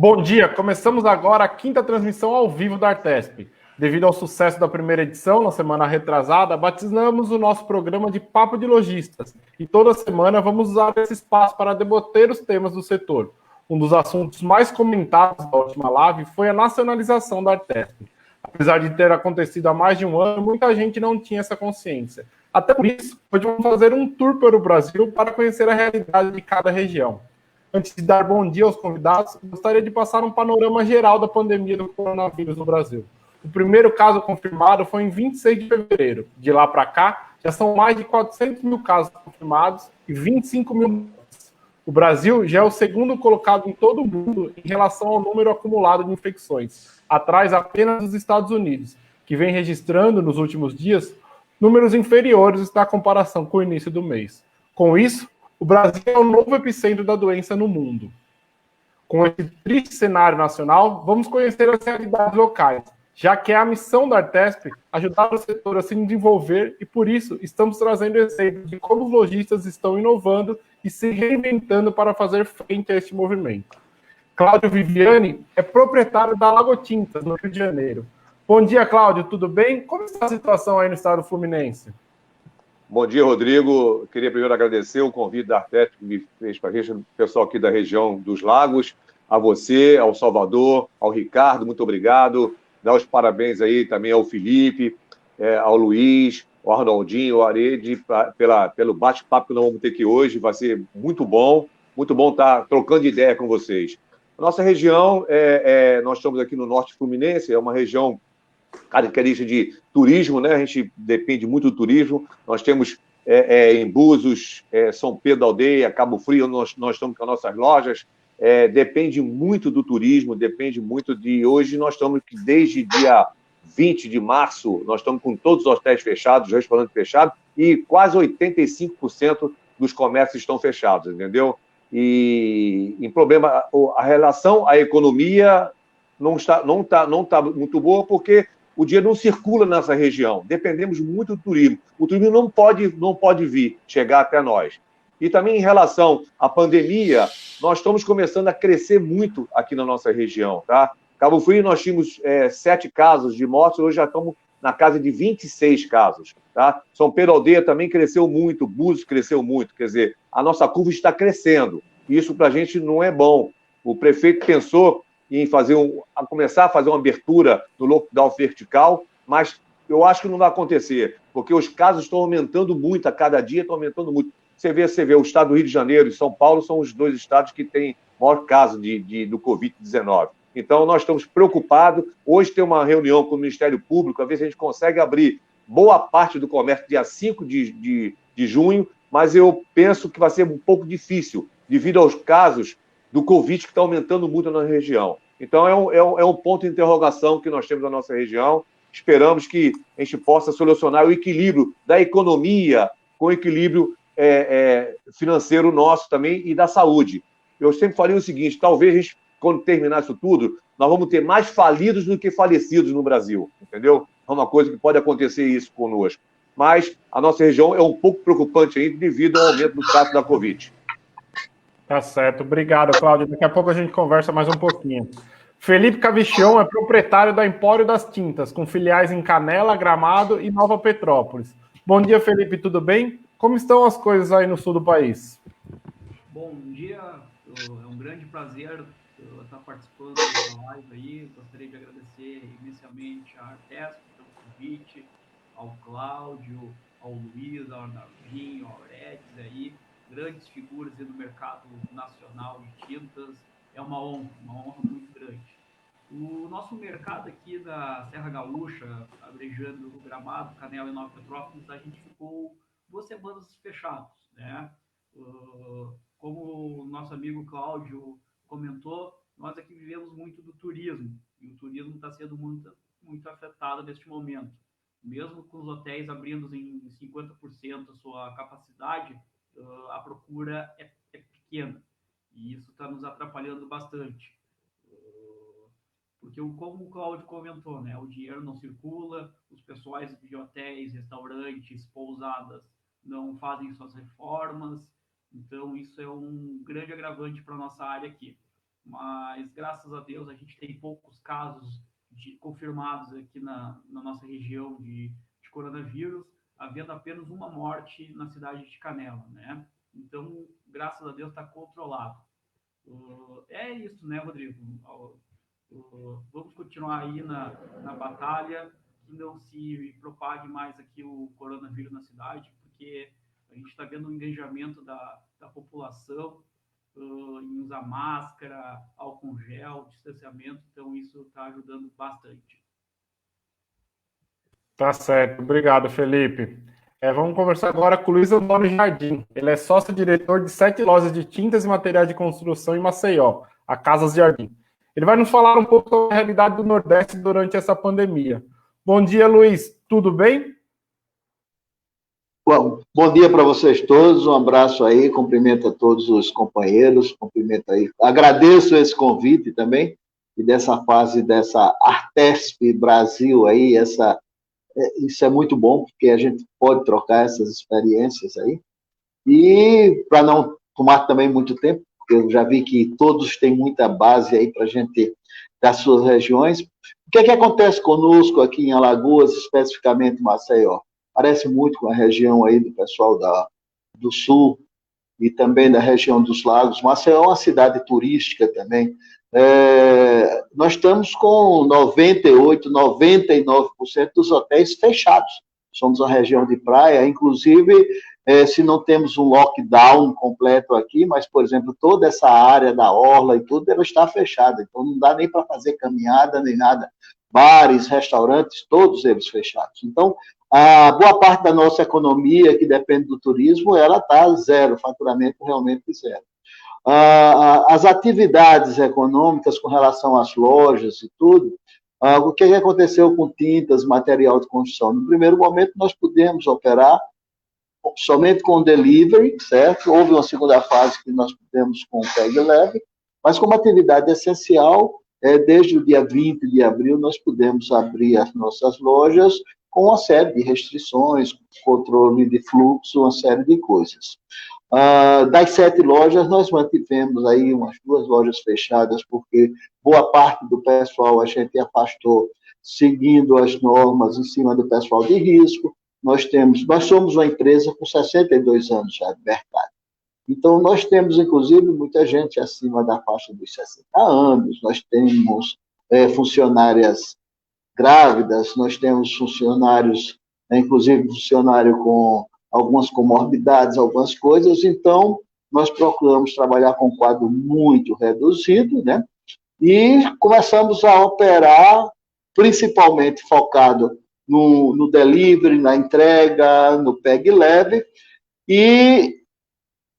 Bom dia, começamos agora a quinta transmissão ao vivo da Artesp. Devido ao sucesso da primeira edição, na semana retrasada, batizamos o nosso programa de Papo de Lojistas. E toda semana vamos usar esse espaço para debater os temas do setor. Um dos assuntos mais comentados da última live foi a nacionalização da Artesp. Apesar de ter acontecido há mais de um ano, muita gente não tinha essa consciência. Até por isso, hoje vamos fazer um tour pelo Brasil para conhecer a realidade de cada região. Antes de dar bom dia aos convidados, gostaria de passar um panorama geral da pandemia do coronavírus no Brasil. O primeiro caso confirmado foi em 26 de fevereiro. De lá para cá, já são mais de 400 mil casos confirmados e 25 mil mortes. O Brasil já é o segundo colocado em todo o mundo em relação ao número acumulado de infecções, atrás apenas dos Estados Unidos, que vem registrando nos últimos dias números inferiores na comparação com o início do mês. Com isso, o Brasil é o novo epicentro da doença no mundo. Com esse triste cenário nacional, vamos conhecer as realidades locais, já que é a missão da Artesp ajudar o setor a se desenvolver e, por isso, estamos trazendo exemplos de como os lojistas estão inovando e se reinventando para fazer frente a este movimento. Cláudio Viviani é proprietário da Lago Tintas, no Rio de Janeiro. Bom dia, Cláudio, tudo bem? Como está a situação aí no estado fluminense? Bom dia, Rodrigo. Queria primeiro agradecer o convite da Artesp que me fez para a gente, o pessoal aqui da região dos Lagos, a você, ao Salvador, ao Ricardo, muito obrigado. Dar os parabéns aí também ao Felipe, ao Luiz, ao Arnoldinho, ao Arede, pelo bate-papo que nós vamos ter aqui hoje. Vai ser muito bom estar trocando ideia com vocês. A nossa região, nós estamos aqui no Norte Fluminense, é uma região característica de turismo, né? A gente depende muito do turismo. Nós temos em Búzios, São Pedro da Aldeia, Cabo Frio, nós estamos com as nossas lojas. Depende muito do turismo, depende muito de... Hoje nós estamos, desde dia 20 de março, nós estamos com todos os hotéis fechados, os restaurantes fechados, e quase 85% dos comércios estão fechados, entendeu? E em problema, a relação à economia não está muito boa, porque o dinheiro não circula nessa região. Dependemos muito do turismo. O turismo não pode vir, chegar até nós. E também em relação à pandemia, nós estamos começando a crescer muito aqui na nossa região, tá? Cabo Frio, nós tínhamos 7 casos de mortes, hoje já estamos na casa de 26 casos, tá? São Pedro Aldeia também cresceu muito, Búzios cresceu muito, quer dizer, a nossa curva está crescendo. Isso para a gente não é bom. O prefeito pensou em começar a fazer uma abertura do lockdown vertical, mas eu acho que não vai acontecer, porque os casos estão aumentando muito, a cada dia estão aumentando muito. Você vê, o estado do Rio de Janeiro e São Paulo são os 2 estados que têm maior caso do Covid-19. Então, nós estamos preocupados. Hoje tem uma reunião com o Ministério Público, a ver se a gente consegue abrir boa parte do comércio dia 5 de junho, mas eu penso que vai ser um pouco difícil, devido aos casos do Covid que está aumentando muito na região. Então, é um ponto de interrogação que nós temos na nossa região. Esperamos que a gente possa solucionar o equilíbrio da economia com o equilíbrio financeiro nosso também e da saúde. Eu sempre falei o seguinte, talvez a gente, quando terminar isso tudo, nós vamos ter mais falidos do que falecidos no Brasil, entendeu? É uma coisa que pode acontecer isso conosco. Mas a nossa região é um pouco preocupante ainda devido ao aumento do caso da Covid. Tá certo, obrigado, Cláudio. Daqui a pouco a gente conversa mais um pouquinho. Felipe Cavichão é proprietário da Empório das Tintas, com filiais em Canela, Gramado e Nova Petrópolis. Bom dia, Felipe, tudo bem? Como estão as coisas aí no sul do país? Bom dia, é um grande prazer estar participando dessa live aí. Gostaria de agradecer inicialmente à Artesp pelo convite, ao Cláudio, ao Luiz, ao Arnaldinho, ao Auredes aí, grandes figuras do mercado nacional de tintas. É uma honra muito grande. O nosso mercado aqui da Serra Gaúcha, abrejando o Gramado, Canela e Nova Petrópolis, a gente ficou 2 semanas fechados, né? Como o nosso amigo Cláudio comentou, nós aqui vivemos muito do turismo, e o turismo está sendo muito afetado neste momento. Mesmo com os hotéis abrindo em 50% a sua capacidade, a procura é pequena, e isso está nos atrapalhando bastante. Porque, como o Cláudio comentou, né, o dinheiro não circula, os pessoais de hotéis, restaurantes, pousadas não fazem suas reformas, então isso é um grande agravante para a nossa área aqui. mas graças a Deus a gente tem poucos casos confirmados aqui na nossa região de coronavírus, havendo apenas uma morte na cidade de Canela, né? Então, graças a Deus está controlado. É isso, né, Rodrigo? Vamos continuar aí na batalha, que não se propague mais aqui o coronavírus na cidade, porque a gente está vendo o engajamento da população em usar máscara, álcool gel, distanciamento, então isso está ajudando bastante. Tá certo, obrigado, Felipe. Vamos conversar agora com o Luiz Antônio Jardim. Ele é sócio-diretor de 7 lojas de tintas e materiais de construção em Maceió, a Casas Jardim. Ele vai nos falar um pouco sobre a realidade do Nordeste durante essa pandemia. Bom dia, Luiz. Tudo bem? Bom dia para vocês todos, um abraço aí, cumprimento a todos os companheiros, cumprimento aí, agradeço esse convite também, e dessa fase dessa Artesp Brasil aí, isso é muito bom, porque a gente pode trocar essas experiências aí, e para não tomar também muito tempo, porque eu já vi que todos têm muita base aí para a gente, das suas regiões. O que é que acontece conosco aqui em Alagoas, especificamente em Maceió? Parece muito com a região aí do pessoal do Sul e também da região dos Lagos. Maceió é uma cidade turística também. Nós estamos com 98%, 99% dos hotéis fechados. Somos uma região de praia, inclusive, se não temos um lockdown completo aqui, mas, por exemplo, toda essa área da orla e tudo, ela está fechada. Então, não dá nem para fazer caminhada, nem nada. Bares, restaurantes, todos eles fechados. Então, a boa parte da nossa economia, que depende do turismo, ela está zero, faturamento realmente zero. As atividades econômicas com relação às lojas e tudo, o que aconteceu com tintas, material de construção? No primeiro momento, nós pudemos operar somente com delivery, certo? Houve uma segunda fase que nós pudemos com o PEG Leve, mas como atividade essencial, desde o dia 20 de abril, nós pudemos abrir as nossas lojas com uma série de restrições, controle de fluxo, uma série de coisas. Das 7 lojas, nós mantivemos aí umas 2 lojas fechadas, porque boa parte do pessoal a gente afastou seguindo as normas em cima do pessoal de risco. Nós somos uma empresa com 62 anos já de mercado. Então, nós temos, inclusive, muita gente acima da faixa dos 60 anos, nós temos funcionárias grávidas, nós temos funcionários, inclusive funcionário com algumas comorbidades, algumas coisas, então nós procuramos trabalhar com um quadro muito reduzido, né? E começamos a operar principalmente focado no delivery, na entrega, no PEG Leve, e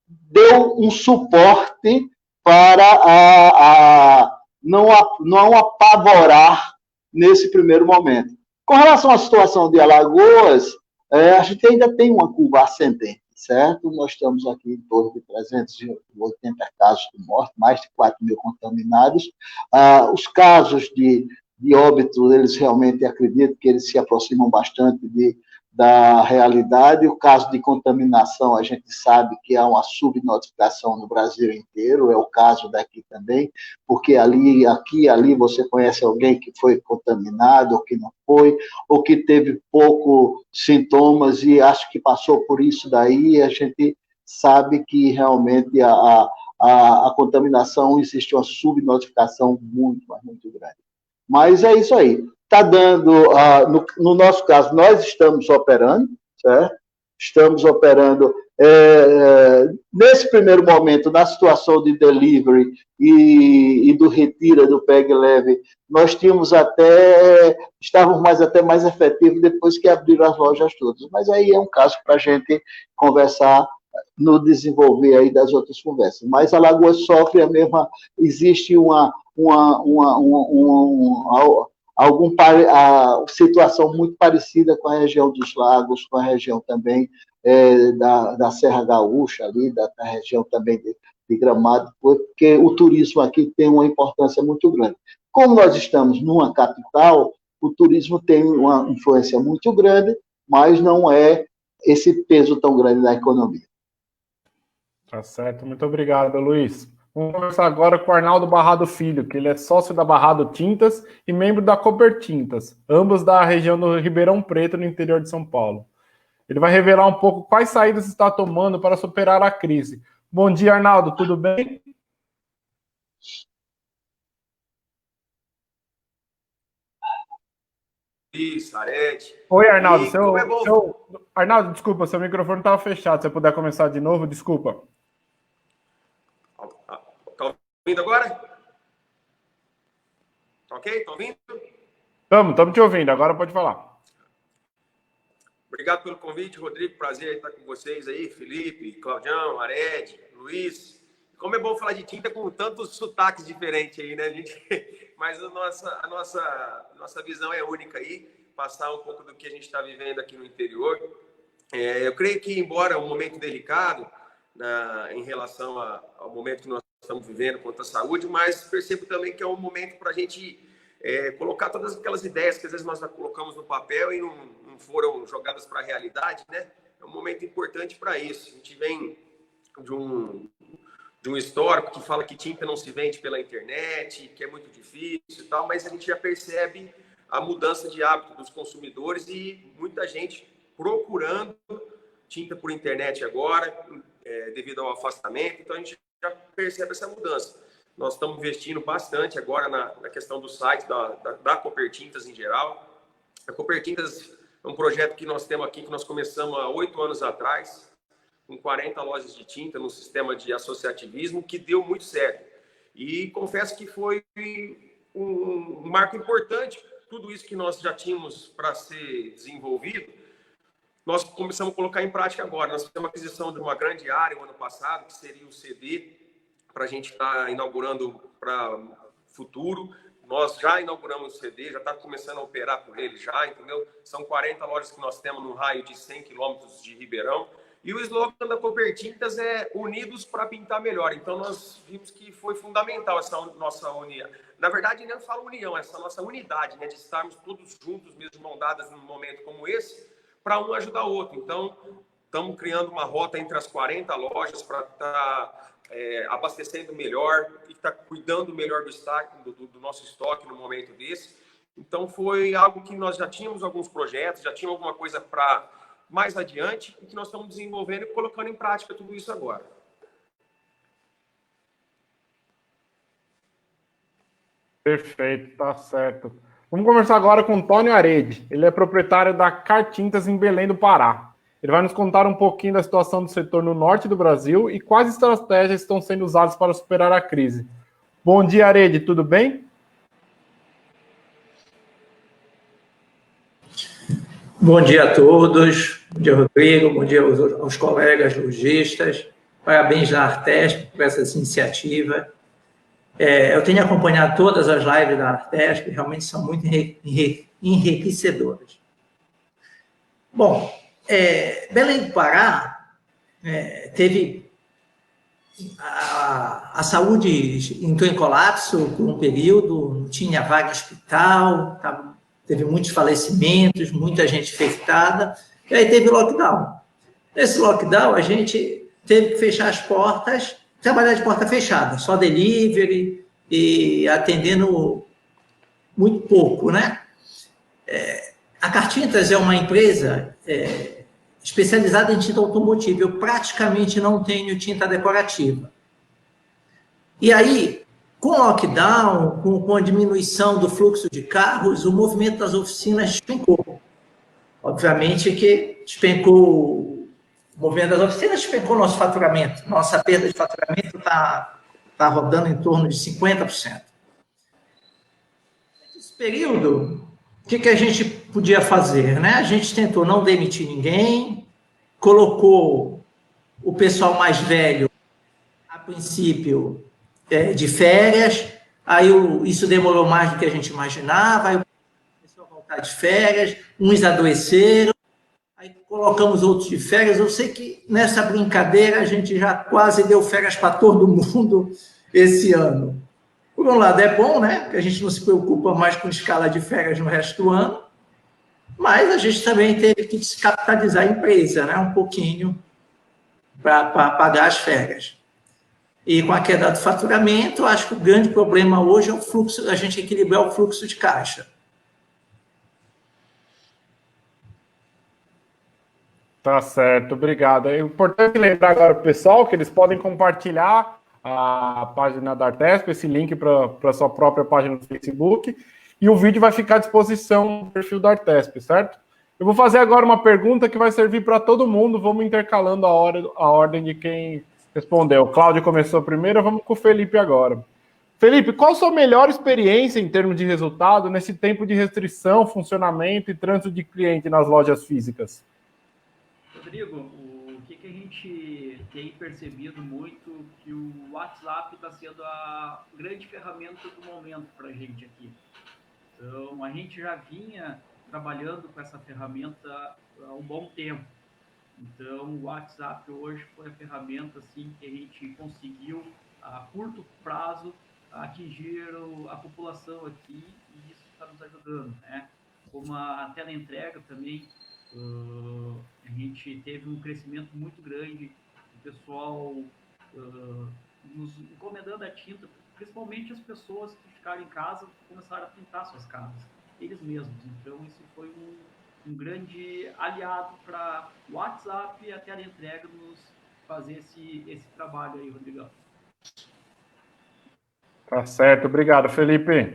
deu um suporte para não apavorar nesse primeiro momento. Com relação à situação de Alagoas, a gente ainda tem uma curva ascendente, certo? Nós estamos aqui em torno de 380 casos de morte, mais de 4 mil contaminados. Os casos de óbito, eles realmente acreditam que eles se aproximam bastante da realidade. O caso de contaminação, a gente sabe que há uma subnotificação no Brasil inteiro, é o caso daqui também, porque aqui e ali você conhece alguém que foi contaminado, ou que não foi, ou que teve pouco sintomas e acho que passou por isso daí, a gente sabe que realmente a contaminação existe uma subnotificação muito, mas muito grande. Mas é isso aí. Está dando, no nosso caso, nós estamos operando, certo? Estamos operando, nesse primeiro momento, na situação de delivery e do retira do PEG Leve, nós estávamos até mais efetivos depois que abriram as lojas todas. Mas aí é um caso para a gente conversar no desenvolver aí das outras conversas. Mas Alagoas sofre a mesma, existe uma situação muito parecida com a região dos Lagos, com a região também da Serra Gaúcha, ali, da região também de Gramado, porque o turismo aqui tem uma importância muito grande. Como nós estamos numa capital, o turismo tem uma influência muito grande, mas não é esse peso tão grande na economia. Tá certo, muito obrigado, Luiz. Vamos conversar agora com o Arnaldo Barrado Filho, que ele é sócio da Barrado Tintas e membro da Cooper Tintas, ambos da região do Ribeirão Preto, no interior de São Paulo. Ele vai revelar um pouco quais saídas está tomando para superar a crise. Bom dia, Arnaldo, tudo bem? Isso, Arete. Oi, Arnaldo. Arnaldo, desculpa, seu microfone estava fechado. Se você puder começar de novo, desculpa. Tá ouvindo agora? Tá ok? Tá ouvindo? Estamos te ouvindo. Agora pode falar. Obrigado pelo convite, Rodrigo. Prazer estar com vocês aí. Felipe, Claudião, Arete, Luiz. Como é bom falar de tinta com tantos sotaques diferentes aí, né, gente? Mas a nossa visão é única aí, passar um pouco do que a gente está vivendo aqui no interior. Eu creio que, embora um momento delicado em relação ao momento que nós estamos vivendo quanto à saúde, mas percebo também que é um momento para a gente colocar todas aquelas ideias que às vezes nós já colocamos no papel e não foram jogadas para a realidade, né? É um momento importante para isso. A gente vem de um histórico que fala que tinta não se vende pela internet, que é muito difícil e tal, mas a gente já percebe a mudança de hábito dos consumidores e muita gente procurando tinta por internet agora, devido ao afastamento, então a gente já percebe essa mudança. Nós estamos investindo bastante agora na questão do site, da Cooper Tintas em geral. A Cooper Tintas é um projeto que nós temos aqui, que nós começamos há 8 anos atrás, com 40 lojas de tinta no sistema de associativismo, que deu muito certo. E confesso que foi um marco importante. Tudo isso que nós já tínhamos para ser desenvolvido, nós começamos a colocar em prática agora. Nós fizemos a aquisição de uma grande área o ano passado, que seria o CD, para a gente estar inaugurando para o futuro. Nós já inauguramos o CD, já está começando a operar por ele já, entendeu? São 40 lojas que nós temos no raio de 100 quilômetros de Ribeirão. E o slogan da Cooper Tintas é Unidos para Pintar Melhor. Então, nós vimos que foi fundamental essa nossa união. Na verdade, nem falo união, essa nossa unidade, né? De estarmos todos juntos, mesmo mão dadas num momento como esse, para um ajudar o outro. Então, estamos criando uma rota entre as 40 lojas para estar abastecendo melhor e estar cuidando melhor do nosso estoque no momento desse. Então, foi algo que nós já tínhamos alguns projetos, já tínhamos alguma coisa para mais adiante, e que nós estamos desenvolvendo e colocando em prática tudo isso agora. Perfeito, tá certo. Vamos conversar agora com o Tônio Arede. Ele é proprietário da Cartintas em Belém do Pará. Ele vai nos contar um pouquinho da situação do setor no norte do Brasil e quais estratégias estão sendo usadas para superar a crise. Bom dia, Arede, tudo bem? Bom dia a todos, bom dia, Rodrigo, bom dia aos colegas lojistas, parabéns à Artesp por essa iniciativa. Eu tenho acompanhado todas as lives da Artesp, realmente são muito enriquecedoras. Bom, Belém do Pará teve... A saúde entrou em colapso por um período, não tinha vaga no hospital, teve muitos falecimentos, muita gente infectada, e aí teve lockdown. Nesse lockdown, a gente teve que fechar as portas, trabalhar de porta fechada, só delivery e atendendo muito pouco, né? A Cartintas é uma empresa especializada em tinta automotiva. Eu praticamente não tenho tinta decorativa. E aí, com o lockdown, com a diminuição do fluxo de carros, o movimento das oficinas despencou. Obviamente que despencou o movimento das oficinas, despencou nosso faturamento. Nossa perda de faturamento está rodando em torno de 50%. Nesse período, o que a gente podia fazer, né? A gente tentou não demitir ninguém, colocou o pessoal mais velho, a princípio, de férias, aí isso demorou mais do que a gente imaginava, aí começou a voltar de férias, uns adoeceram, aí colocamos outros de férias. Eu sei que nessa brincadeira a gente já quase deu férias para todo mundo esse ano. Por um lado é bom, né? Porque a gente não se preocupa mais com escala de férias no resto do ano, mas a gente também teve que descapitalizar a empresa, né? Um pouquinho para pagar as férias. E com a queda do faturamento, acho que o grande problema hoje é o fluxo, a gente equilibrar o fluxo de caixa. Tá certo, obrigado. É importante lembrar agora para o pessoal que eles podem compartilhar a página da Artesp, esse link para a sua própria página no Facebook, e o vídeo vai ficar à disposição no perfil da Artesp, certo? Eu vou fazer agora uma pergunta que vai servir para todo mundo, vamos intercalando a ordem de quem respondeu. O Cláudio começou primeiro, vamos com o Felipe agora. Felipe, qual a sua melhor experiência em termos de resultado nesse tempo de restrição, funcionamento e trânsito de cliente nas lojas físicas? Rodrigo, o que a gente tem percebido muito que o WhatsApp está sendo a grande ferramenta do momento para a gente aqui. Então, a gente já vinha trabalhando com essa ferramenta há um bom tempo. Então, o WhatsApp hoje foi a ferramenta assim, que a gente conseguiu, a curto prazo, atingir a população aqui, e isso está nos ajudando, né? Como a teleentrega também, a gente teve um crescimento muito grande, o pessoal nos encomendando a tinta, principalmente as pessoas que ficaram em casa começaram a pintar suas casas, eles mesmos. Então, isso foi um grande aliado para o WhatsApp e a teleentrega nos fazer esse trabalho aí, Rodrigão. Tá certo, obrigado, Felipe.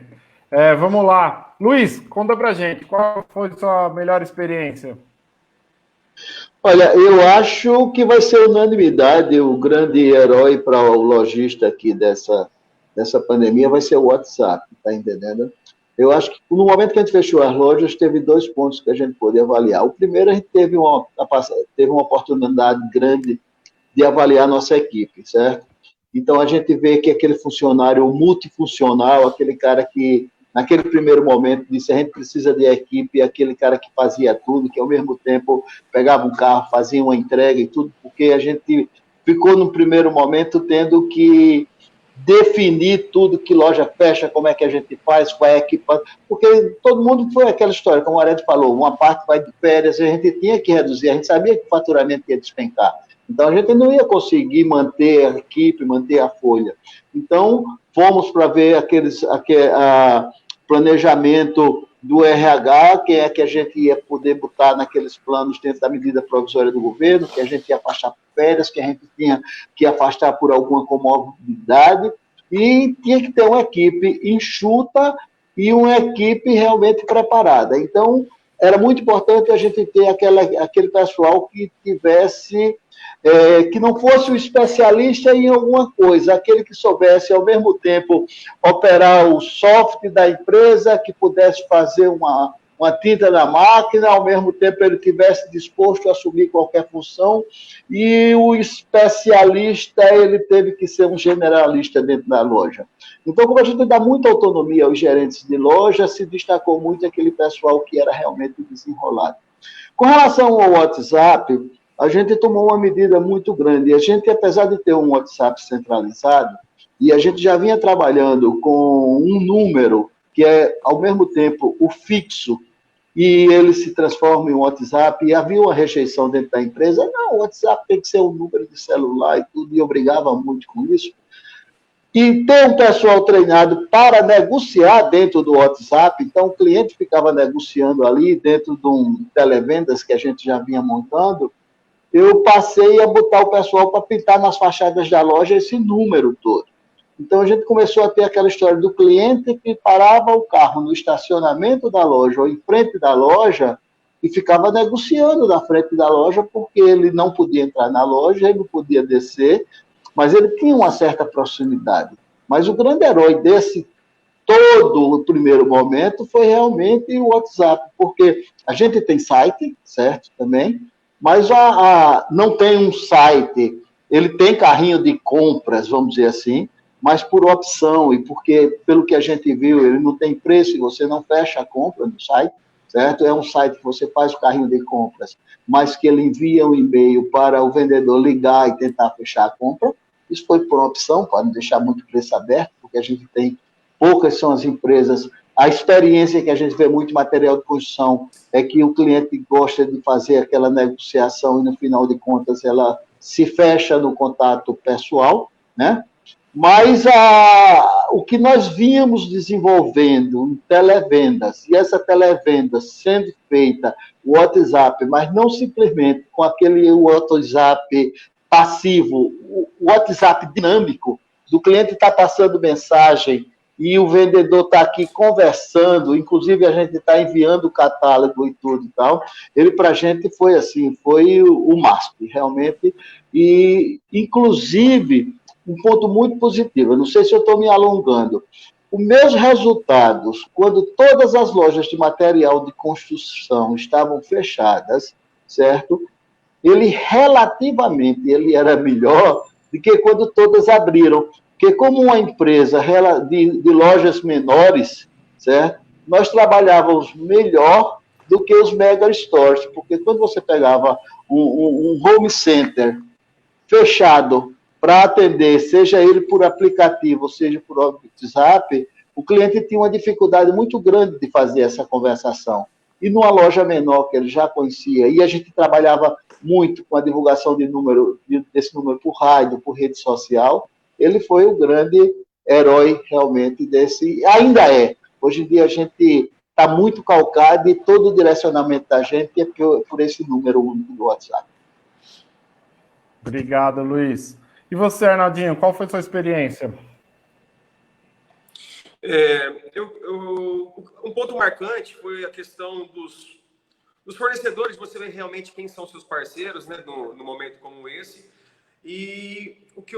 Vamos lá. Luiz, conta pra gente, qual foi a sua melhor experiência? Olha, eu acho que vai ser unanimidade, o grande herói para o lojista aqui dessa pandemia vai ser o WhatsApp, tá entendendo? Eu acho que no momento que a gente fechou as lojas, teve 2 pontos que a gente pôde avaliar. O primeiro, a gente teve uma oportunidade grande de avaliar a nossa equipe, certo? Então, a gente vê que aquele funcionário multifuncional, aquele cara que, naquele primeiro momento, disse a gente precisa de equipe, aquele cara que fazia tudo, que ao mesmo tempo pegava um carro, fazia uma entrega e tudo, porque a gente ficou no primeiro momento tendo que definir tudo, que loja fecha, como é que a gente faz, qual é a equipa, porque todo mundo foi aquela história, como o Ared falou, uma parte vai de férias, a gente tinha que reduzir, a gente sabia que o faturamento ia despencar, então a gente não ia conseguir manter a equipe, manter a folha. Então, fomos para ver planejamento do RH, quem é que a gente ia poder botar naqueles planos dentro da medida provisória do governo, que a gente ia afastar por férias, que a gente tinha que afastar por alguma comorbidade, e tinha que ter uma equipe enxuta e uma equipe realmente preparada. Então, era muito importante a gente ter aquele pessoal que tivesse, que não fosse um especialista em alguma coisa, aquele que soubesse, ao mesmo tempo, operar o software da empresa, que pudesse fazer uma tinta na máquina, ao mesmo tempo ele tivesse disposto a assumir qualquer função, e o especialista, ele teve que ser um generalista dentro da loja. Então, como a gente dá muita autonomia aos gerentes de loja, se destacou muito aquele pessoal que era realmente desenrolado. Com relação ao WhatsApp, a gente tomou uma medida muito grande. A gente, apesar de ter um WhatsApp centralizado, e a gente já vinha trabalhando com um número que é, ao mesmo tempo, o fixo, e ele se transforma em um WhatsApp, e havia uma rejeição dentro da empresa, não, o WhatsApp tem que ser um número de celular e tudo, e eu brigava muito com isso. E ter um pessoal treinado para negociar dentro do WhatsApp, então o cliente ficava negociando ali dentro de um televendas que a gente já vinha montando, eu passei a botar o pessoal para pintar nas fachadas da loja esse número todo. Então, a gente começou a ter aquela história do cliente que parava o carro no estacionamento da loja ou em frente da loja e ficava negociando na frente da loja porque ele não podia entrar na loja, ele não podia descer, mas ele tinha uma certa proximidade. Mas o grande herói desse todo o primeiro momento foi realmente o WhatsApp, porque a gente tem site, certo, também, mas não tem um site, ele tem carrinho de compras, vamos dizer assim, mas por opção e porque, pelo que a gente viu, ele não tem preço e você não fecha a compra no site, certo? É um site que você faz o carrinho de compras, mas que ele envia um e-mail para o vendedor ligar e tentar fechar a compra. Isso foi por opção, para não deixar muito preço aberto, porque a gente tem, poucas são as empresas. A experiência que a gente vê muito em material de construção é que o cliente gosta de fazer aquela negociação e, no final de contas, ela se fecha no contato pessoal, né? Mas o que nós vínhamos desenvolvendo em televendas, e essa televenda sendo feita o WhatsApp, mas não simplesmente com aquele WhatsApp passivo, o WhatsApp dinâmico, do cliente está passando mensagem e o vendedor está aqui conversando, inclusive a gente está enviando o catálogo e tudo e tal. Ele, para a gente, foi assim, foi o MASP, realmente. E, inclusive, um ponto muito positivo, eu não sei se eu estou me alongando, os meus resultados, quando todas as lojas de material de construção estavam fechadas, certo? Ele, relativamente, ele era melhor do que quando todas abriram. Porque como uma empresa de lojas menores, certo? Nós trabalhávamos melhor do que os mega stores, porque quando você pegava um home center fechado para atender, seja ele por aplicativo, seja por WhatsApp, o cliente tinha uma dificuldade muito grande de fazer essa conversação. E numa loja menor que ele já conhecia, e a gente trabalhava muito com a divulgação desse número por rádio, por rede social, ele foi o grande herói realmente desse, ainda é. Hoje em dia a gente está muito calcado e todo o direcionamento da gente é por esse número único do WhatsApp. Obrigado, Luiz. E você, Arnaldinho, qual foi a sua experiência? Um ponto marcante foi a questão dos fornecedores, você vê realmente quem são seus parceiros, né, no momento como esse. E o que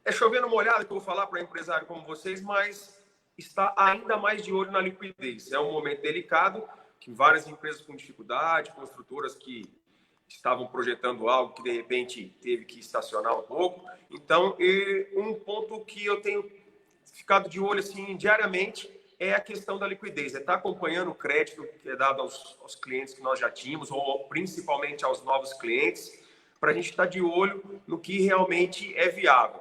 é chovendo molhado que eu vou falar para empresário como vocês, mas está ainda mais de olho na liquidez. É um momento delicado, que várias empresas com dificuldade, construtoras que estavam projetando algo que de repente teve que estacionar um pouco. Então, um ponto que eu tenho ficado de olho assim diariamente é a questão da liquidez, é estar acompanhando o crédito que é dado aos clientes que nós já tínhamos, ou principalmente aos novos clientes, para a gente estar de olho no que realmente é viável.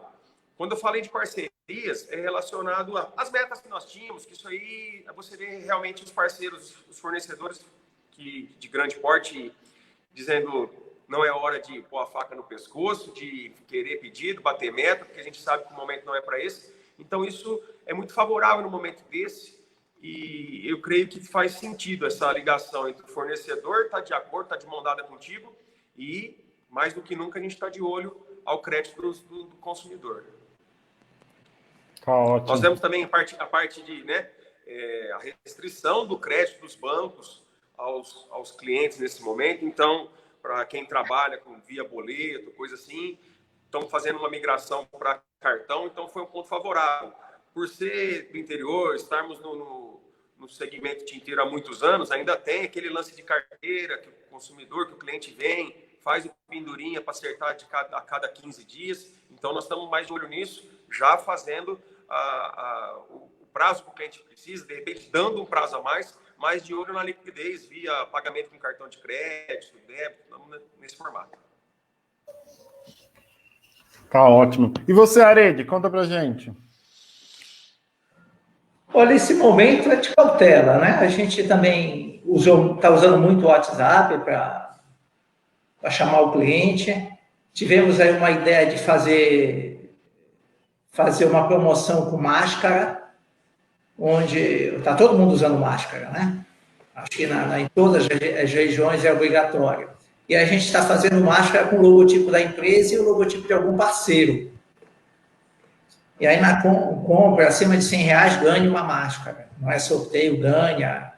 Quando eu falei de parcerias, é relacionado às metas que nós tínhamos, que isso aí você vê realmente os parceiros, os fornecedores de grande porte dizendo não é hora de pôr a faca no pescoço, de querer pedido, bater meta, porque a gente sabe que o momento não é para esse. Então, isso é muito favorável no momento desse e eu creio que faz sentido essa ligação entre o fornecedor, está de acordo, está de mão dada contigo e, mais do que nunca, a gente está de olho ao crédito do consumidor. Tá ótimo. Nós temos também a parte de, né, a restrição do crédito dos bancos aos clientes nesse momento. Então, para quem trabalha via boleto, coisa assim, estão fazendo uma migração para cartão, então foi um ponto favorável. Por ser do interior, estarmos no segmento tinteiro há muitos anos, ainda tem aquele lance de carteira, que o consumidor, que o cliente vem, faz o pendurinha para acertar a cada 15 dias. Então, nós estamos mais de olho nisso, já fazendo o prazo que o cliente precisa, de repente dando um prazo a mais de olho na liquidez, via pagamento com cartão de crédito, débito, nesse formato. Tá ótimo. E você, Arede, conta pra gente. Olha, esse momento é de cautela, né? A gente também está usando muito o WhatsApp para chamar o cliente. Tivemos aí uma ideia de fazer uma promoção com máscara, onde está todo mundo usando máscara, né? Acho que em todas as regiões é obrigatório. E a gente está fazendo máscara com o logotipo da empresa e o logotipo de algum parceiro. E aí, na compra acima de R$100, ganha uma máscara. Não é sorteio, ganha.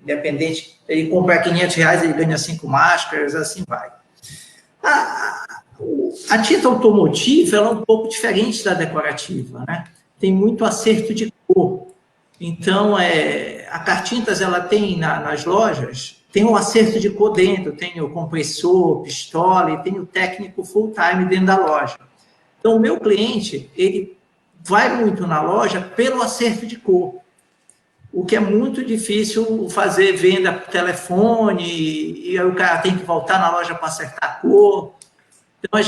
Independente, ele comprar R$500, ele ganha 5 máscaras, assim vai. A tinta automotiva ela é um pouco diferente da decorativa, né? Tem muito acerto de cor. Então, a Cartintas, ela tem nas lojas, tem um acerto de cor dentro, tem o compressor, pistola e tem o técnico full-time dentro da loja. Então, o meu cliente, ele vai muito na loja pelo acerto de cor, o que é muito difícil fazer venda por telefone e aí o cara tem que voltar na loja para acertar a cor. Então,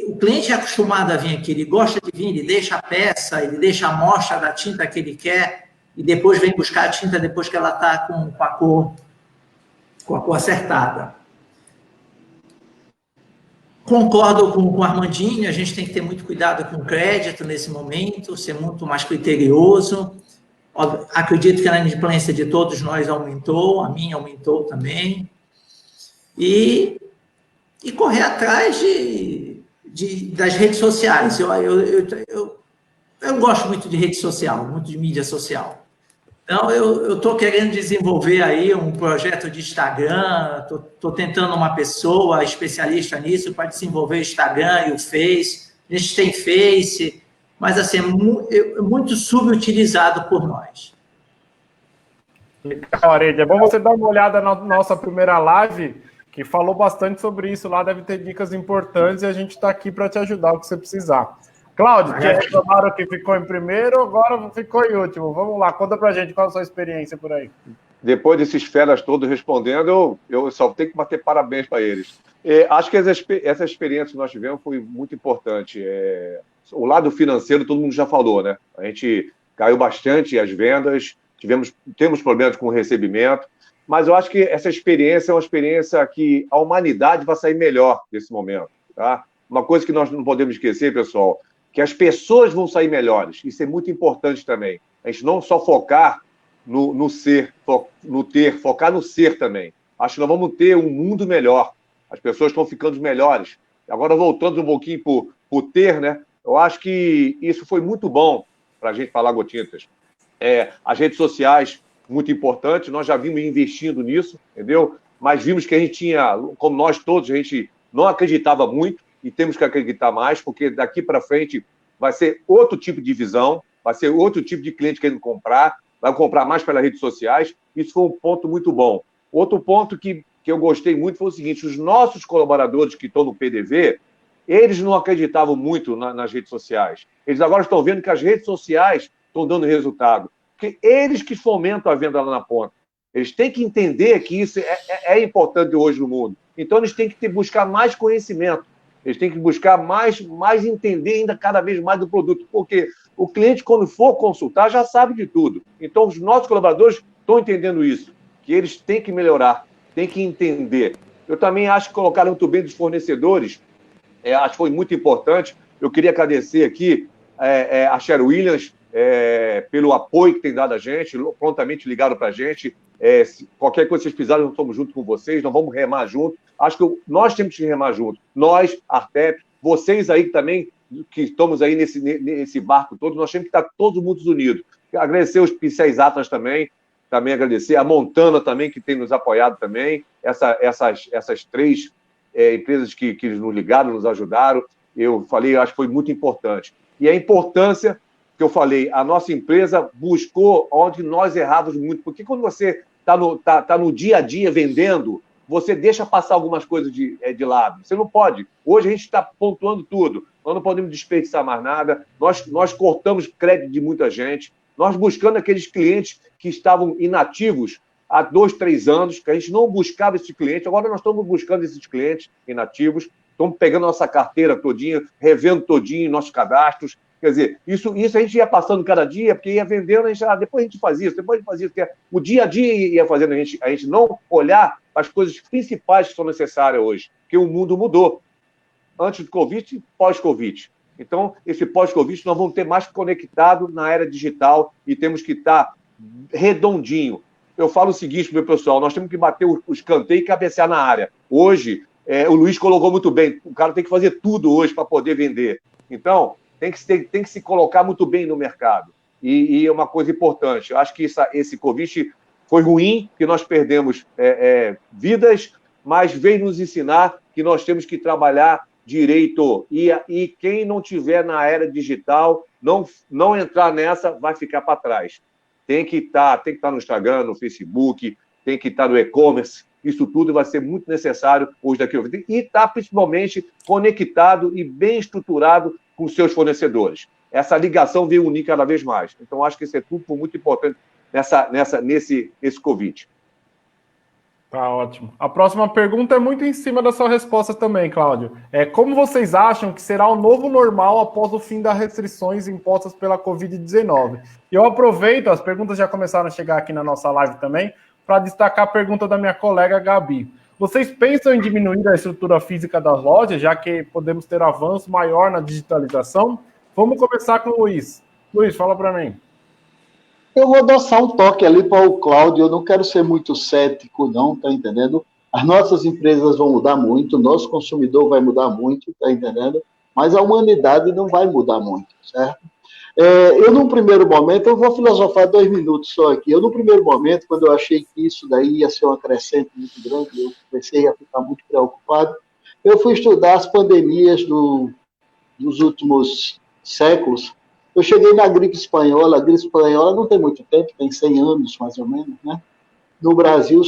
o cliente é acostumado a vir aqui, ele gosta de vir, ele deixa a peça, ele deixa a amostra da tinta que ele quer e depois vem buscar a tinta depois que ela está com a cor acertada. Concordo com o Armandinho, a gente tem que ter muito cuidado com o crédito nesse momento, ser muito mais criterioso. Acredito que a inadimplência de todos nós aumentou, a minha aumentou também. E correr atrás das redes sociais. Eu gosto muito de rede social, muito de mídia social. Então, eu estou querendo desenvolver aí um projeto de Instagram, estou tentando uma pessoa especialista nisso para desenvolver o Instagram e o Face. A gente tem Face, mas assim, é muito subutilizado por nós. É bom você dar uma olhada na nossa primeira live, que falou bastante sobre isso lá, deve ter dicas importantes e a gente está aqui para te ajudar o que você precisar. Cláudio, que reclamaram que ficou em primeiro, agora ficou em último. Vamos lá, conta pra gente qual é a sua experiência por aí. Depois desses feras todos respondendo, eu só tenho que bater parabéns para eles. Acho que essa experiência que nós tivemos foi muito importante. O lado financeiro, todo mundo já falou, né? A gente caiu bastante as vendas, temos problemas com o recebimento, mas eu acho que essa experiência é uma experiência que a humanidade vai sair melhor desse momento, tá? Uma coisa que nós não podemos esquecer, pessoal, que as pessoas vão sair melhores. Isso é muito importante também. A gente não só focar no ser, no ter, focar no ser também. Acho que nós vamos ter um mundo melhor. As pessoas estão ficando melhores. Agora, voltando um pouquinho para o ter, né? Eu acho que isso foi muito bom para a gente falar, Gotintas. As redes sociais, muito importante. Nós já vimos investindo nisso, entendeu? Mas vimos que a gente tinha, como nós todos, a gente não acreditava muito, e temos que acreditar mais, porque daqui para frente vai ser outro tipo de visão, vai ser outro tipo de cliente querendo comprar, vai comprar mais pelas redes sociais. Isso foi um ponto muito bom. Outro ponto que eu gostei muito foi o seguinte: os nossos colaboradores que estão no PDV, eles não acreditavam muito nas redes sociais. Eles agora estão vendo que as redes sociais estão dando resultado, porque eles que fomentam a venda lá na ponta. Eles têm que entender que isso é importante hoje no mundo. Então, eles têm que buscar mais conhecimento. Eles têm que buscar mais entender ainda cada vez mais do produto, porque o cliente, quando for consultar, já sabe de tudo. Então, os nossos colaboradores estão entendendo isso, que eles têm que melhorar, têm que entender. Eu também acho que colocaram muito bem dos fornecedores, acho que foi muito importante. Eu queria agradecer aqui a Sher Williams pelo apoio que tem dado a gente, prontamente ligaram para a gente. Qualquer coisa que vocês precisarem, nós estamos junto com vocês, nós vamos remar junto. Acho que nós temos que remar junto. Nós, Artep, vocês aí também, que estamos aí nesse barco todo, nós temos que estar todos mundo unidos. Agradecer os pincéis Atlas também agradecer a Montana também, que tem nos apoiado também, essas três empresas que nos ligaram, nos ajudaram. Eu falei, acho que foi muito importante. E a importância que eu falei, a nossa empresa buscou onde nós errávamos muito, porque quando você está no dia a dia vendendo, você deixa passar algumas coisas de lado. Você não pode. Hoje a gente está pontuando tudo. Nós não podemos desperdiçar mais nada. Nós cortamos crédito de muita gente. Nós buscando aqueles clientes que estavam inativos há 2, 3 anos, que a gente não buscava esse cliente. Agora nós estamos buscando esses clientes inativos. Estamos pegando nossa carteira todinha, revendo todinho nossos cadastros. Quer dizer, isso a gente ia passando cada dia, porque ia vendendo, depois a gente faz isso, depois a gente faz isso. Porque o dia a dia ia fazendo a gente não olhar as coisas principais que são necessárias hoje, porque o mundo mudou. Antes do Covid e pós-Covid. Então, esse pós-Covid, nós vamos ter mais conectado na era digital e temos que estar redondinho. Eu falo o seguinte, meu pessoal, nós temos que bater o escanteio e cabecear na área. Hoje, o Luiz colocou muito bem, o cara tem que fazer tudo hoje para poder vender. Então, tem que se colocar muito bem no mercado. E é uma coisa importante. Eu acho que esse Covid foi ruim, que nós perdemos vidas, mas veio nos ensinar que nós temos que trabalhar direito. E quem não tiver na era digital, não entrar nessa, vai ficar para trás. Tem que estar no Instagram, no Facebook, tem que estar no e-commerce. Isso tudo vai ser muito necessário hoje daqui. E estar principalmente conectado e bem estruturado com os seus fornecedores. Essa ligação veio unir cada vez mais. Então, acho que isso é tudo muito importante nesse Covid. Tá ótimo. A próxima pergunta é muito em cima da sua resposta também, Cláudio. Como vocês acham que será o novo normal após o fim das restrições impostas pela Covid-19? E eu aproveito, as perguntas já começaram a chegar aqui na nossa live também, para destacar a pergunta da minha colega Gabi. Vocês pensam em diminuir a estrutura física das lojas, já que podemos ter avanço maior na digitalização? Vamos começar com o Luiz. Luiz, fala para mim. Eu vou adoçar um toque ali para o Cláudio, eu não quero ser muito cético, não, tá entendendo? As nossas empresas vão mudar muito, o nosso consumidor vai mudar muito, tá entendendo? Mas a humanidade não vai mudar muito, certo? Eu, num primeiro momento, eu vou filosofar 2 minutos só aqui. Eu, num primeiro momento, quando eu achei que isso daí ia ser uma crescente muito grande, eu comecei a ficar muito preocupado, eu fui estudar as pandemias dos últimos séculos. Eu cheguei na gripe espanhola. A gripe espanhola não tem muito tempo, tem 100 anos, mais ou menos, né? No Brasil,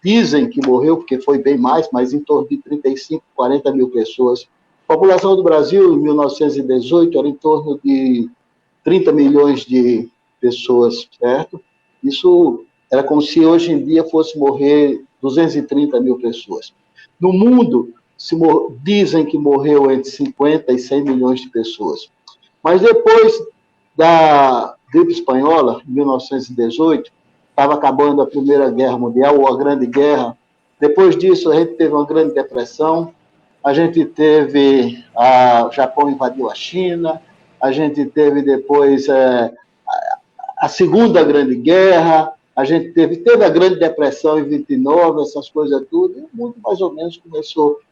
dizem que morreu, porque foi bem mais, mas em torno de 35, 40 mil pessoas. A população do Brasil, em 1918, era em torno de 30 milhões de pessoas, certo? Isso era como se hoje em dia fosse morrer 230 mil pessoas. No mundo, dizem que morreu entre 50 e 100 milhões de pessoas. Mas depois da gripe espanhola, em 1918, estava acabando a Primeira Guerra Mundial, ou a Grande Guerra. Depois disso, a gente teve uma grande depressão, a gente teve, o Japão invadiu a China, a gente teve depois a Segunda Grande Guerra, a gente teve a Grande Depressão em 29, essas coisas tudo, e o mundo mais ou menos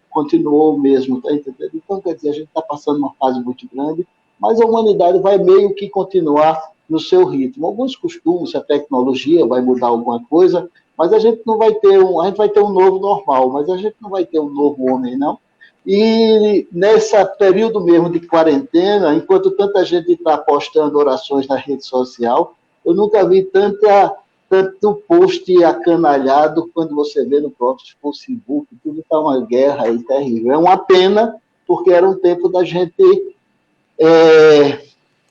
continuou o mesmo, tá entendendo? Então, quer dizer, a gente está passando uma fase muito grande, mas a humanidade vai meio que continuar no seu ritmo. Alguns costumes, a tecnologia vai mudar alguma coisa, mas a gente não vai ter a gente vai ter um novo normal, mas a gente não vai ter um novo homem, não. E nesse período mesmo de quarentena, enquanto tanta gente está postando orações na rede social, eu nunca vi tanto post acanalhado quando você vê no próprio Facebook, tudo está uma guerra aí terrível. É uma pena, porque era um tempo da gente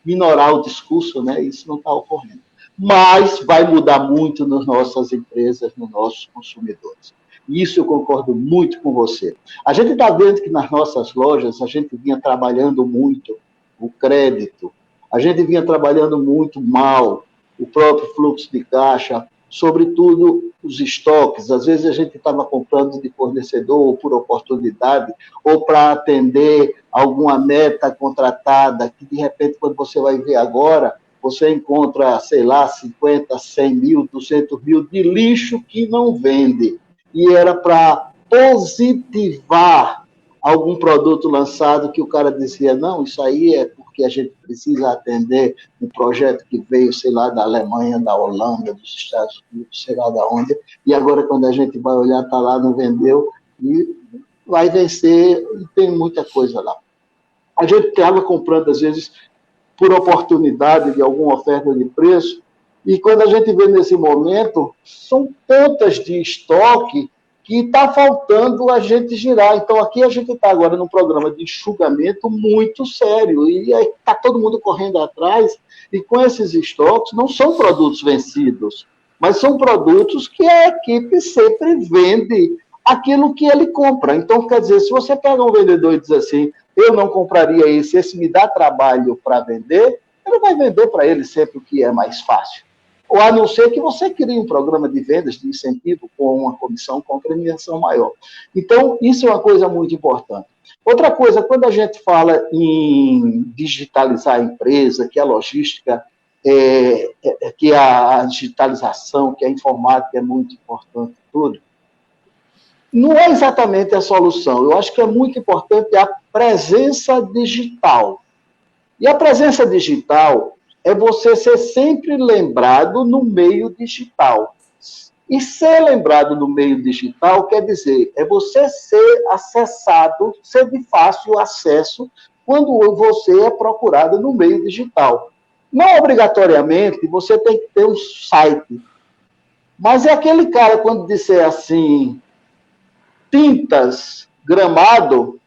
minorar o discurso, né? Isso não está ocorrendo. Mas vai mudar muito nas nossas empresas, nos nossos consumidores. Isso eu concordo muito com você. A gente está vendo que nas nossas lojas a gente vinha trabalhando muito o crédito, a gente vinha trabalhando muito mal o próprio fluxo de caixa, sobretudo os estoques. Às vezes a gente estava comprando de fornecedor ou por oportunidade, ou para atender alguma meta contratada, que de repente, quando você vai ver agora, você encontra, sei lá, 50, 100 mil, 200 mil de lixo que não vende. E era para positivar algum produto lançado que o cara dizia, não, isso aí é porque a gente precisa atender um projeto que veio, sei lá, da Alemanha, da Holanda, dos Estados Unidos, sei lá de onde, e agora quando a gente vai olhar, está lá, não vendeu, e vai vencer, e tem muita coisa lá. A gente estava comprando, às vezes, por oportunidade de alguma oferta de preço, e quando a gente vê nesse momento, são pontas de estoque que está faltando a gente girar. Então, aqui a gente está agora num programa de enxugamento muito sério, e está todo mundo correndo atrás, e com esses estoques não são produtos vencidos, mas são produtos que a equipe sempre vende aquilo que ele compra. Então, quer dizer, se você pega um vendedor e diz assim, eu não compraria esse me dá trabalho para vender, ele vai vender para ele sempre o que é mais fácil. Ou a não ser que você crie um programa de vendas, de incentivo, com uma comissão, com premiação maior. Então, isso é uma coisa muito importante. Outra coisa, quando a gente fala em digitalizar a empresa, que a logística, que a digitalização, que a informática é muito importante, tudo, não é exatamente a solução. Eu acho que é muito importante a presença digital. E a presença digital é você ser sempre lembrado no meio digital. E ser lembrado no meio digital quer dizer, é você ser acessado, ser de fácil acesso quando você é procurado no meio digital. Não obrigatoriamente você tem que ter um site. Mas é aquele cara, quando disser assim, tintas, gramado,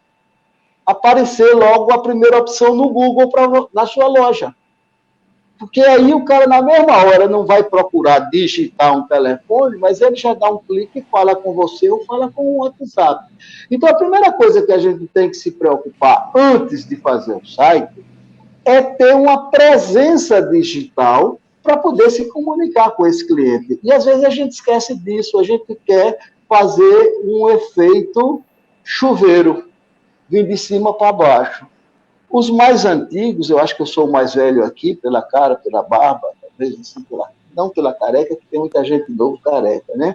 aparecer logo a primeira opção no Google na sua loja. Porque aí o cara, na mesma hora, não vai procurar digitar um telefone, mas ele já dá um clique e fala com você ou fala com o WhatsApp. Então, a primeira coisa que a gente tem que se preocupar antes de fazer o site é ter uma presença digital para poder se comunicar com esse cliente. E, às vezes, a gente esquece disso, a gente quer fazer um efeito chuveiro, vir de cima para baixo. Os mais antigos, eu acho que eu sou o mais velho aqui, pela cara, pela barba, talvez assim, não pela careca, que tem muita gente novo careca, né?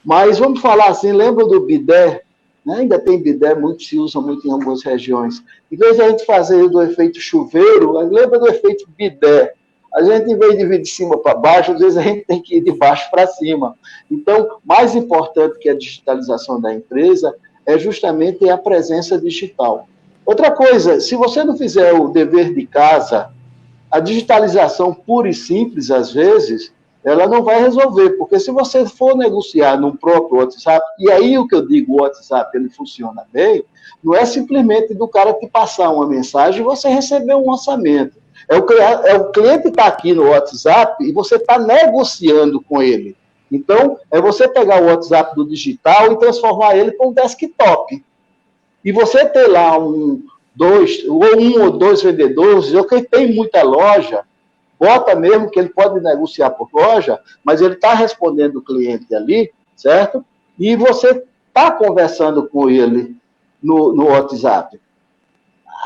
Mas vamos falar assim, lembra do bidé? Né? Ainda tem bidé, muito se usa muito em algumas regiões. Em vez de a gente fazer do efeito chuveiro, lembra do efeito bidé? A gente, em vez de vir de cima para baixo, às vezes a gente tem que ir de baixo para cima. Então, mais importante que a digitalização da empresa é justamente a presença digital. Outra coisa, se você não fizer o dever de casa, a digitalização pura e simples, às vezes, ela não vai resolver, porque se você for negociar num próprio WhatsApp, e aí o que eu digo, o WhatsApp, ele funciona bem, não é simplesmente do cara te passar uma mensagem e você receber um orçamento. É o cliente que está aqui no WhatsApp e você está negociando com ele. Então, é você pegar o WhatsApp do digital e transformar ele para um desktop. E você ter lá um ou dois vendedores, ou quem tem muita loja, bota mesmo que ele pode negociar por loja, mas ele está respondendo o cliente ali, certo? E você está conversando com ele no WhatsApp.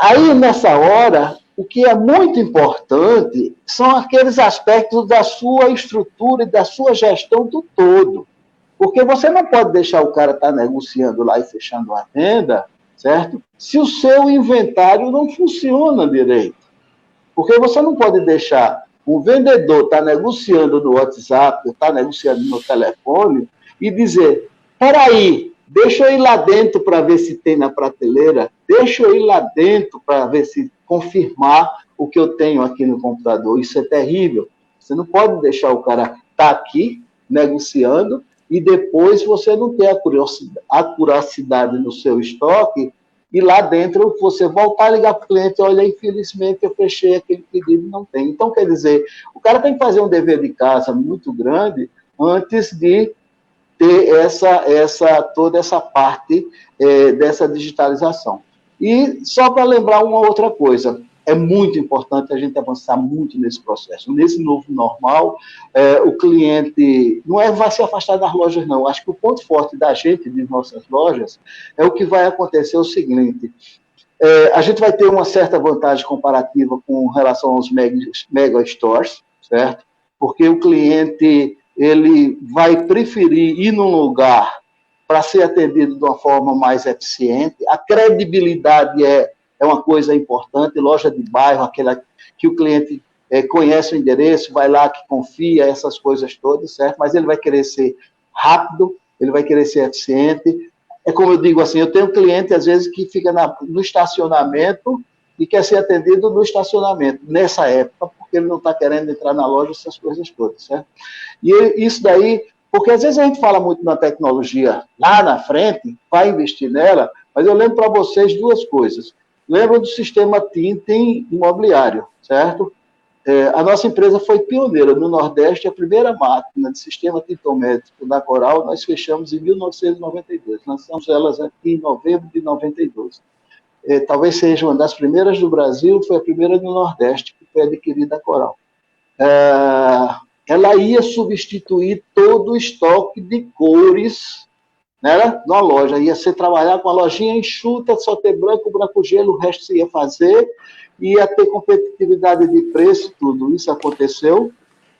Aí, nessa hora, o que é muito importante são aqueles aspectos da sua estrutura e da sua gestão do todo. Porque você não pode deixar o cara estar negociando lá e fechando a venda, certo? Se o seu inventário não funciona direito. Porque você não pode deixar o vendedor estar negociando no WhatsApp, estar negociando no telefone e dizer, peraí, deixa eu ir lá dentro para ver se tem na prateleira, deixa eu ir lá dentro para ver se confirmar o que eu tenho aqui no computador. Isso é terrível. Você não pode deixar o cara estar aqui negociando e depois você não ter a curiosidade no seu estoque e lá dentro você voltar a ligar para o cliente, olha, infelizmente eu fechei aquele pedido, não tem. Então, quer dizer, o cara tem que fazer um dever de casa muito grande antes de ter toda essa parte dessa digitalização. E só para lembrar uma outra coisa, é muito importante a gente avançar muito nesse processo. Nesse novo normal, o cliente não vai se afastar das lojas, não. Acho que o ponto forte da gente, de nossas lojas, é o que vai acontecer o seguinte, a gente vai ter uma certa vantagem comparativa com relação aos mega stores, certo? Porque o cliente ele vai preferir ir num lugar para ser atendido de uma forma mais eficiente. A credibilidade é uma coisa importante, loja de bairro, aquela que o cliente conhece o endereço, vai lá, que confia, essas coisas todas, certo? Mas ele vai querer ser rápido, ele vai querer ser eficiente. É como eu digo assim, eu tenho um cliente, às vezes, que fica no estacionamento e quer ser atendido no estacionamento, nessa época, porque ele não está querendo entrar na loja, essas coisas todas, certo? E isso daí, porque às vezes a gente fala muito na tecnologia lá na frente, vai investir nela, mas eu lembro para vocês duas coisas. Lembro do sistema Tintim imobiliário, certo? A nossa empresa foi pioneira no Nordeste, a primeira máquina de sistema tintométrico da Coral, nós fechamos em 1992. Lançamos elas aqui em novembro de 92. Talvez seja uma das primeiras do Brasil, foi a primeira no Nordeste, que foi adquirida a Coral. Ela ia substituir todo o estoque de cores, né, na loja. Ia ser trabalhar com a lojinha enxuta, só ter branco, gelo, o resto se ia fazer, ia ter competitividade de preço, tudo isso aconteceu?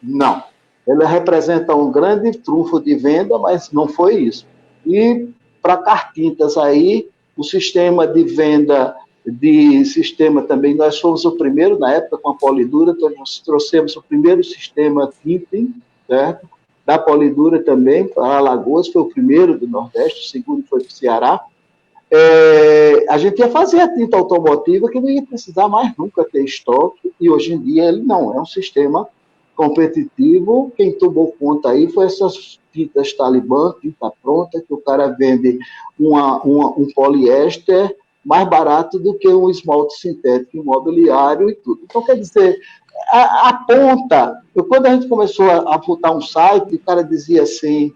Não. Ela representa um grande trunfo de venda, mas não foi isso. E para Cartintas aí, o sistema de venda de sistema também, nós fomos o primeiro, na época, com a Polidura, nós trouxemos o primeiro sistema Tintim, certo? Da Polidura também, para Alagoas, foi o primeiro do Nordeste, o segundo foi para o Ceará. A gente ia fazer a tinta automotiva que não ia precisar mais nunca ter estoque, e hoje em dia ele não, é um sistema competitivo. Quem tomou conta aí foi essas tintas Talibã, tinta pronta, que o cara vende um poliéster mais barato do que um esmalte sintético imobiliário e tudo. Então, quer dizer, a ponta, quando a gente começou a botar um site, o cara dizia assim,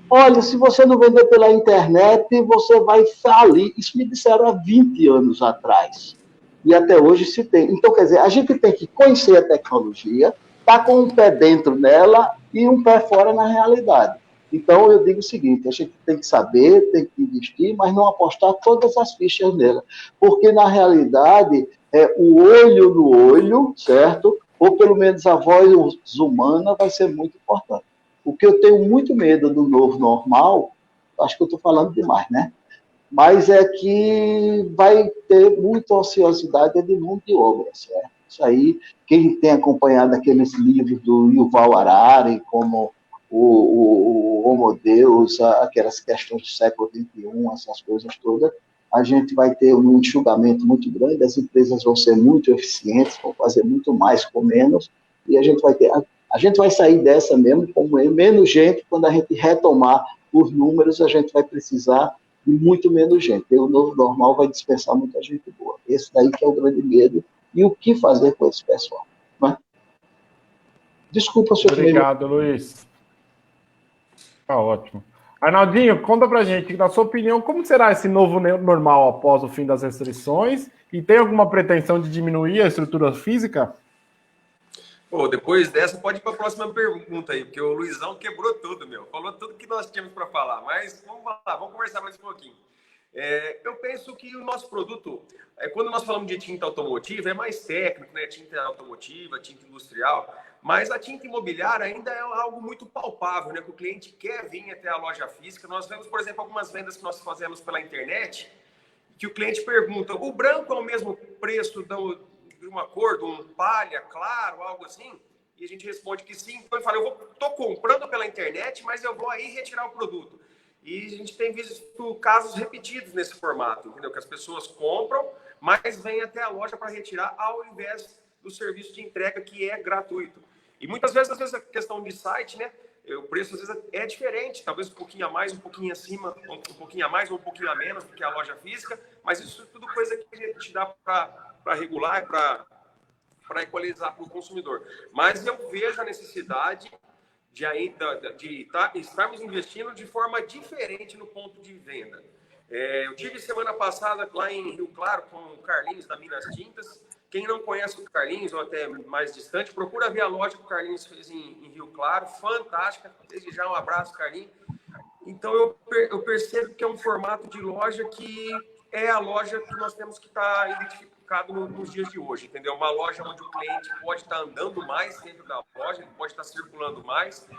olha, se você não vender pela internet, você vai falir. Isso me disseram há 20 anos atrás. E até hoje se tem. Então, quer dizer, a gente tem que conhecer a tecnologia, estar com um pé dentro nela e um pé fora na realidade. Então, eu digo o seguinte, a gente tem que saber, tem que investir, mas não apostar todas as fichas nela. Porque, na realidade, o olho no olho, certo? Ou, pelo menos, a voz humana vai ser muito importante. O que eu tenho muito medo do novo normal, acho que eu estou falando demais, né? Mas é que vai ter muita ociosidade de mão de obra, certo? Isso aí, quem tem acompanhado aqueles livros do Yuval Harari, como o Homo Deus, aquelas questões do século XXI, essas coisas todas, a gente vai ter um enxugamento muito grande, as empresas vão ser muito eficientes, vão fazer muito mais com menos, e a gente vai sair dessa mesmo, com menos gente, quando a gente retomar os números, a gente vai precisar de muito menos gente. E o novo normal vai dispensar muita gente boa. Esse daí que é o grande medo. E o que fazer com esse pessoal? Né? Desculpa, senhor. Obrigado, Luiz. Tá ótimo. Arnaldinho, conta pra gente, na sua opinião, como será esse novo normal após o fim das restrições? E tem alguma pretensão de diminuir a estrutura física? Pô, depois dessa, pode ir para a próxima pergunta aí, porque o Luizão quebrou tudo, meu. Falou tudo que nós tínhamos para falar, mas vamos lá, vamos conversar mais um pouquinho. Eu penso que o nosso produto, quando nós falamos de tinta automotiva, é mais técnico, né? Tinta automotiva, tinta industrial, mas a tinta imobiliária ainda é algo muito palpável, né? Que o cliente quer vir até a loja física. Nós vemos, por exemplo, algumas vendas que nós fazemos pela internet, que o cliente pergunta, o branco é o mesmo preço de uma cor, de um palha, claro, algo assim? E a gente responde que sim. Então ele fala, estou comprando pela internet, mas eu vou aí retirar o produto. E a gente tem visto casos repetidos nesse formato, entendeu? Que as pessoas compram, mas vêm até a loja para retirar ao invés do serviço de entrega, que é gratuito. E muitas vezes a questão de site, né? O preço às vezes é diferente, talvez um pouquinho a mais, um pouquinho acima, um pouquinho a mais ou um pouquinho a menos do que a loja física, mas isso é tudo coisa que a gente dá para regular, para equalizar para o consumidor. Mas eu vejo a necessidade de estarmos investindo de forma diferente no ponto de venda. Eu tive semana passada lá em Rio Claro com o Carlinhos da Minas Tintas. Quem não conhece o Carlinhos, ou até mais distante, procura ver a loja que o Carlinhos fez em Rio Claro. Fantástica. Desde já um abraço, Carlinhos. Então, eu percebo que é um formato de loja que é a loja que nós temos que estar identificado nos dias de hoje, entendeu? Uma loja onde o cliente pode estar andando mais dentro da loja, ele pode estar circulando mais,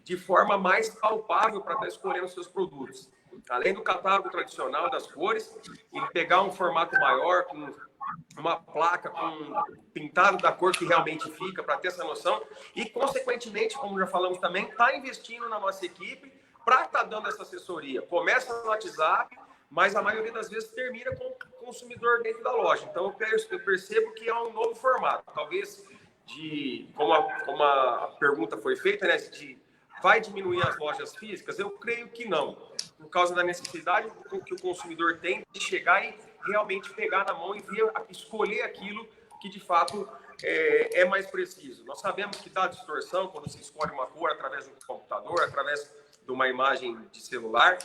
de forma mais palpável para estar escolhendo seus produtos. Além do catálogo tradicional das cores, ele pegar um formato maior, com uma placa pintado da cor que realmente fica, para ter essa noção, e, consequentemente, como já falamos também, está investindo na nossa equipe para estar dando essa assessoria. Começa no WhatsApp, mas a maioria das vezes termina com o consumidor dentro da loja. Então, eu percebo que é um novo formato. Talvez, como a pergunta foi feita, né, vai diminuir as lojas físicas? Eu creio que não, por causa da necessidade que o consumidor tem de chegar e realmente pegar na mão e escolher aquilo que, de fato, é mais preciso. Nós sabemos que dá distorção quando se escolhe uma cor através do computador, através de uma imagem de celular.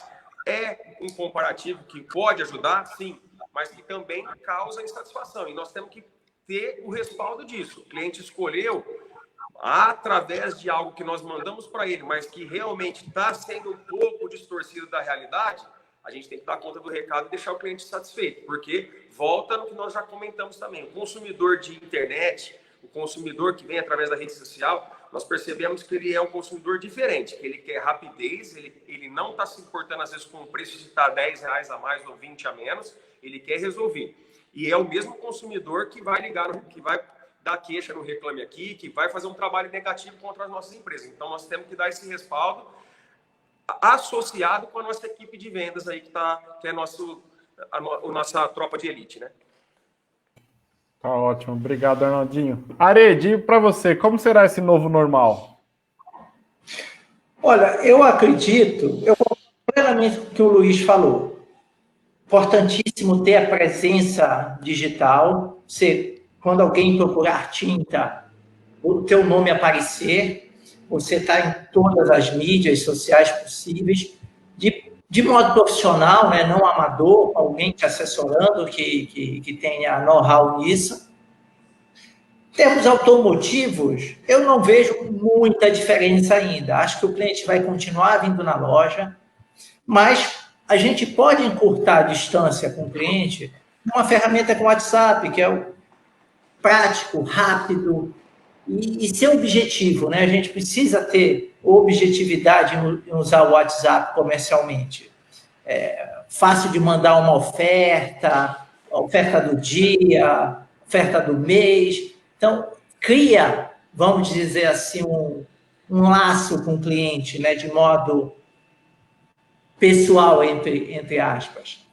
É um comparativo que pode ajudar, sim, mas que também causa insatisfação. E nós temos que ter o respaldo disso. O cliente escolheu através de algo que nós mandamos para ele, mas que realmente está sendo um pouco distorcido da realidade. A gente tem que dar conta do recado e deixar o cliente satisfeito, porque volta no que nós já comentamos também. O consumidor de internet, o consumidor que vem através da rede social, nós percebemos que ele é um consumidor diferente, que ele quer rapidez, ele não está se importando às vezes com o preço de estar R$10 a mais ou 20 a menos, ele quer resolver. E é o mesmo consumidor que vai que vai dar queixa no Reclame Aqui, que vai fazer um trabalho negativo contra as nossas empresas. Então nós temos que dar esse respaldo associado com a nossa equipe de vendas aí, que é a nossa tropa de elite, né? Tá ótimo, obrigado, Arnaldinho. Aredi, para você, como será esse novo normal? Olha, eu acredito, eu concordo plenamente com o que o Luiz falou. Importantíssimo ter a presença digital. Quando alguém procurar tinta, o teu nome aparecer, você está em todas as mídias sociais possíveis, de modo profissional, né, não amador, alguém te assessorando que tenha know-how nisso. Em termos automotivos, eu não vejo muita diferença ainda. Acho que o cliente vai continuar vindo na loja, mas a gente pode encurtar a distância com o cliente numa ferramenta como o WhatsApp, que é o prático, rápido e ser objetivo, né? A gente precisa ter objetividade em usar o WhatsApp comercialmente. Fácil de mandar uma oferta do dia, oferta do mês. Então, cria, vamos dizer assim, um laço com o cliente, né, de modo pessoal, entre aspas.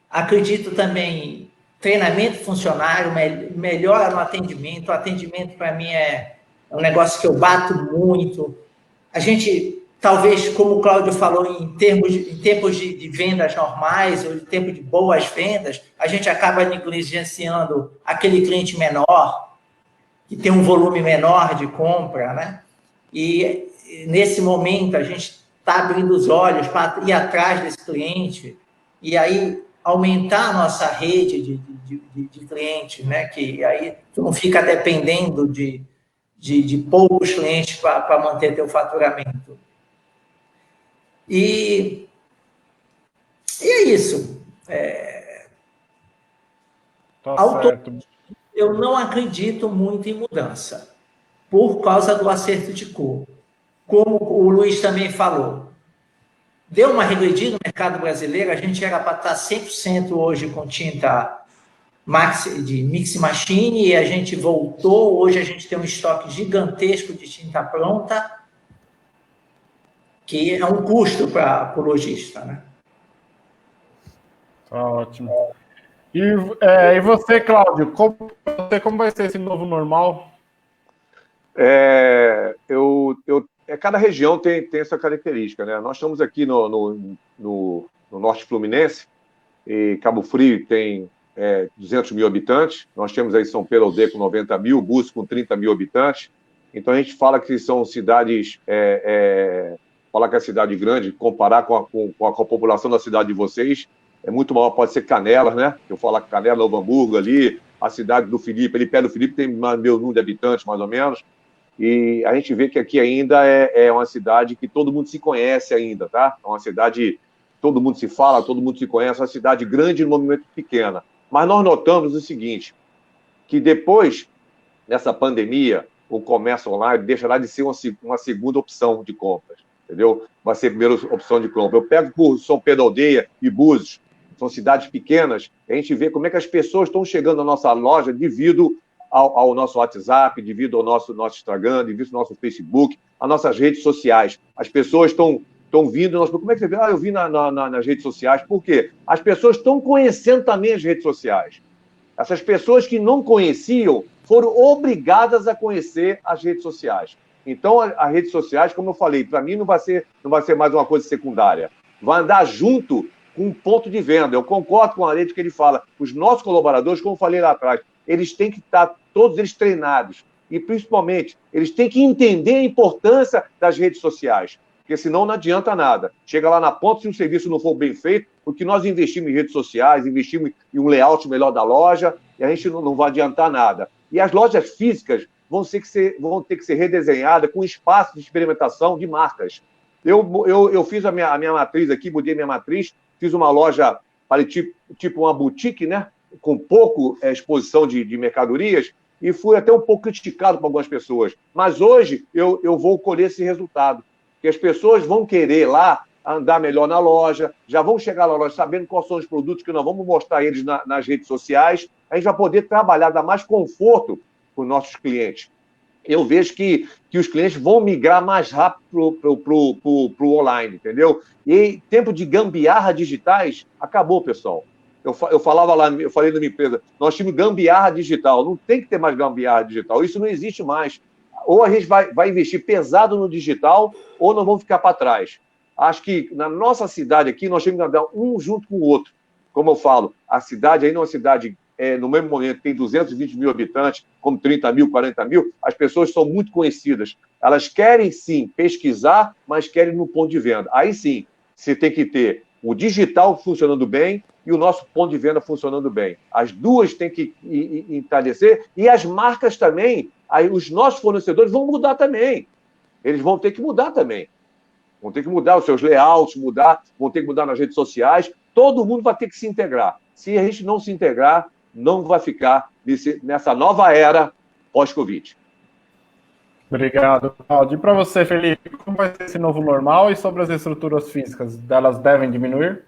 Acredito também em treinamento funcionário, melhora no atendimento. O atendimento, para mim, é um negócio que eu bato muito. A gente, talvez, como o Cláudio falou, em tempos de vendas normais, ou de tempo de boas vendas, a gente acaba negligenciando aquele cliente menor, que tem um volume menor de compra, né? E, nesse momento, a gente está abrindo os olhos para ir atrás desse cliente e aí aumentar a nossa rede de clientes, né? Que aí tu não fica dependendo de poucos clientes para manter teu faturamento. E é isso. Tá certo. Eu não acredito muito em mudança, por causa do acerto de cor. Como o Luiz também falou, deu uma regredida no mercado brasileiro, a gente era para estar 100% hoje com tinta de Mix Machine, e a gente voltou, hoje a gente tem um estoque gigantesco de tinta pronta, que é um custo para o lojista, né? Tá ótimo. E você, Cláudio, como vai ser esse novo normal? Cada região tem essa característica, né? Nós estamos aqui no Norte Fluminense, e Cabo Frio tem 200 mil habitantes, nós temos aí São Pedro Aldeia com 90 mil, Búzios com 30 mil habitantes, então a gente fala que são cidades, falar que é cidade grande, comparar com a população da cidade de vocês, é muito maior, pode ser Canelas, né? Eu falo que Canela, Novo Hamburgo ali, a cidade do Felipe, ali perto do Felipe tem meu número de habitantes, mais ou menos, e a gente vê que aqui ainda é uma cidade que todo mundo se conhece ainda, tá? É uma cidade, todo mundo se fala, todo mundo se conhece, é uma cidade grande no movimento pequena. Mas nós notamos o seguinte, que depois dessa pandemia, o comércio online deixará de ser uma segunda opção de compras, entendeu? Vai ser a primeira opção de compra. Eu pego por São Pedro Aldeia e Búzios, são cidades pequenas, a gente vê como é que as pessoas estão chegando à nossa loja devido ao nosso WhatsApp, devido ao nosso Instagram, devido ao nosso Facebook, às nossas redes sociais. As pessoas estão vindo, como é que você vê? Eu vi nas redes sociais. Por quê? As pessoas estão conhecendo também as redes sociais. Essas pessoas que não conheciam foram obrigadas a conhecer as redes sociais. Então, as redes sociais, como eu falei, para mim não vai ser mais uma coisa secundária. Vai andar junto com um ponto de venda. Eu concordo com a Arete que ele fala. Os nossos colaboradores, como eu falei lá atrás, eles têm que estar todos eles treinados. E, principalmente, eles têm que entender a importância das redes sociais. Porque senão não adianta nada. Chega lá na ponta, se o serviço não for bem feito, porque nós investimos em redes sociais, investimos em um layout melhor da loja, e a gente não vai adiantar nada. E as lojas físicas vão ter que ser redesenhadas com espaço de experimentação de marcas. Eu fiz a minha matriz aqui, mudei minha matriz, fiz uma loja tipo uma boutique, né? Com pouco exposição de mercadorias, e fui até um pouco criticado por algumas pessoas. Mas hoje eu vou colher esse resultado, que as pessoas vão querer lá andar melhor na loja, já vão chegar na loja sabendo quais são os produtos que nós vamos mostrar eles nas redes sociais, a gente vai poder trabalhar, dar mais conforto para os nossos clientes. Eu vejo que os clientes vão migrar mais rápido para o online, entendeu? E tempo de gambiarra digitais acabou, pessoal. Eu falava lá, eu falei na minha empresa, nós tínhamos gambiarra digital, não tem que ter mais gambiarra digital, isso não existe mais. Ou a gente vai investir pesado no digital, ou nós vamos ficar para trás. Acho que na nossa cidade aqui, nós temos que andar um junto com o outro. Como eu falo, a cidade ainda é uma cidade, no mesmo momento, tem 220 mil habitantes, como 30 mil, 40 mil, as pessoas são muito conhecidas. Elas querem, sim, pesquisar, mas querem no ponto de venda. Aí, sim, você tem que ter o digital funcionando bem e o nosso ponto de venda funcionando bem. As duas têm que entardecer, e as marcas também, aí os nossos fornecedores vão mudar também. Eles vão ter que mudar também. Vão ter que mudar os seus layouts, vão ter que mudar nas redes sociais. Todo mundo vai ter que se integrar. Se a gente não se integrar, não vai ficar nessa nova era pós-Covid. Obrigado, Claudio. E para você, Felipe, como vai ser esse novo normal e sobre as estruturas físicas? Elas devem diminuir?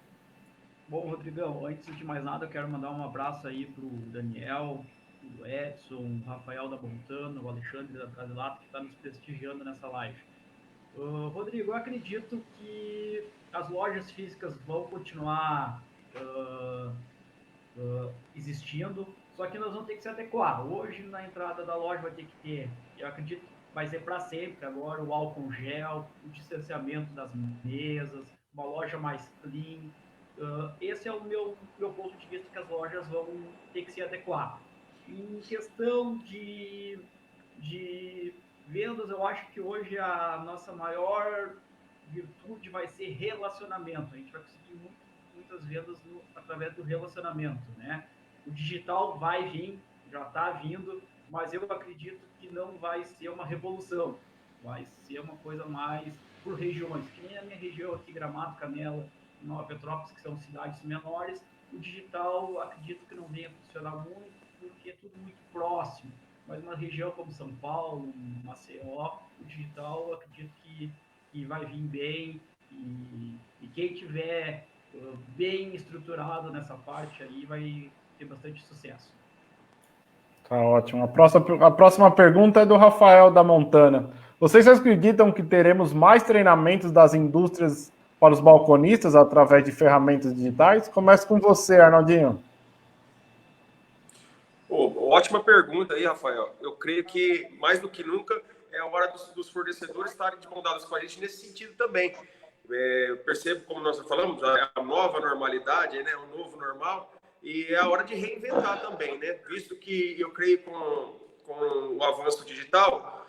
Bom, Rodrigão, antes de mais nada, eu quero mandar um abraço aí para o Daniel, o Edson, o Rafael da Montana, o Alexandre da Casilato, que está nos prestigiando nessa live. Rodrigo, eu acredito que as lojas físicas vão continuar existindo, só que nós vamos ter que se adequar. Hoje, na entrada da loja, vai ter que ter, eu acredito que vai ser para sempre agora, o álcool gel, o distanciamento das mesas, uma loja mais clean. Esse é o meu ponto de vista, que as lojas vão ter que se adequar. Em questão de vendas, eu acho que hoje a nossa maior virtude vai ser relacionamento. A gente vai conseguir muitas vendas através do relacionamento, né? O digital vai vir, já está vindo, mas eu acredito que não vai ser uma revolução. Vai ser uma coisa mais por regiões. Que nem a minha região aqui, Gramado, Canela, Nova Petrópolis, que são cidades menores, o digital acredito que não venha funcionar muito, porque é tudo muito próximo. Mas uma região como São Paulo, Maceió, o digital acredito que vai vir bem, e quem tiver bem estruturado nessa parte aí vai ter bastante sucesso. Tá ótimo. A próxima pergunta é do Rafael da Montana. Vocês acreditam que teremos mais treinamentos das indústrias para os balconistas através de ferramentas digitais? Começa com você, Arnaldinho. Ótima pergunta aí, Rafael. Eu creio que, mais do que nunca, é a hora dos fornecedores estarem de mão dadas com a gente nesse sentido também. Eu percebo, como nós falamos, a nova normalidade, né, o novo normal, e é a hora de reinventar também, né? Visto que eu creio com o avanço digital,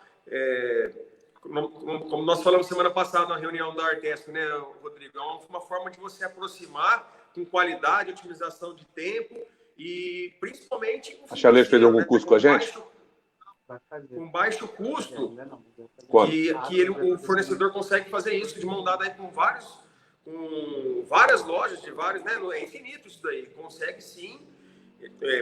como nós falamos semana passada na reunião da Artesp, né, Rodrigo, é uma forma de você aproximar com qualidade, otimização de tempo e principalmente... A Chalez fez algum curso com a gente? Com baixo custo, o fornecedor consegue fazer isso de mão dada aí com várias lojas, de vários, né? É infinito isso daí. Consegue sim,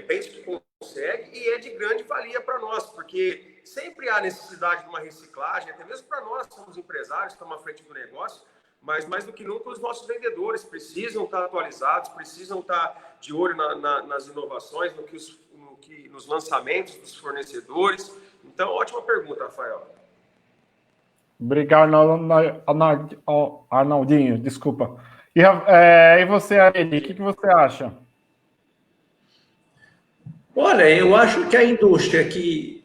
penso que consegue, e é de grande valia para nós, porque sempre há necessidade de uma reciclagem, até mesmo para nós, somos empresários, estamos à frente do negócio, mas mais do que nunca os nossos vendedores precisam estar atualizados, precisam estar de olho nas inovações, nos lançamentos dos fornecedores. Então, ótima pergunta, Rafael. Obrigado, Arnaldinho, desculpa. E você, Areli, o que você acha? Olha, eu acho que a indústria que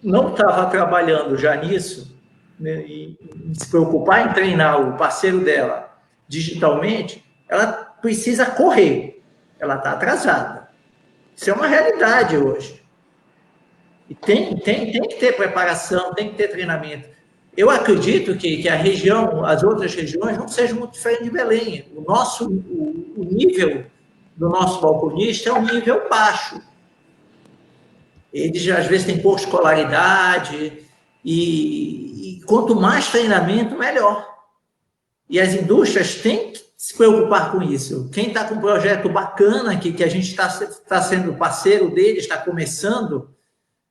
não estava trabalhando já nisso, né, e se preocupar em treinar o parceiro dela digitalmente, ela precisa correr. Ela está atrasada. Isso é uma realidade hoje. E tem que ter preparação, tem que ter treinamento. Eu acredito que a região, as outras regiões, não sejam muito diferentes de Belém. O nível do nosso balconista é um nível baixo. Eles, às vezes, têm pouca escolaridade, e quanto mais treinamento, melhor. E as indústrias têm que se preocupar com isso. Quem está com um projeto bacana, que a gente está sendo parceiro dele, está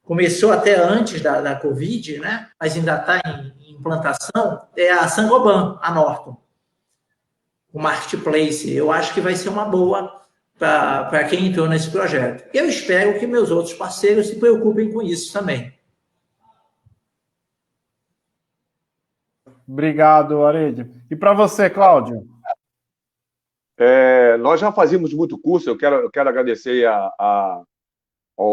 começou até antes da Covid, né? Mas ainda está em implantação, é a Saint-Gobain, a Norton. O Marketplace. Eu acho que vai ser uma boa para quem entrou nesse projeto. Eu espero que meus outros parceiros se preocupem com isso também. Brigado, Arede. E para você, Cláudio? Nós já fazíamos muito curso, eu quero agradecer ao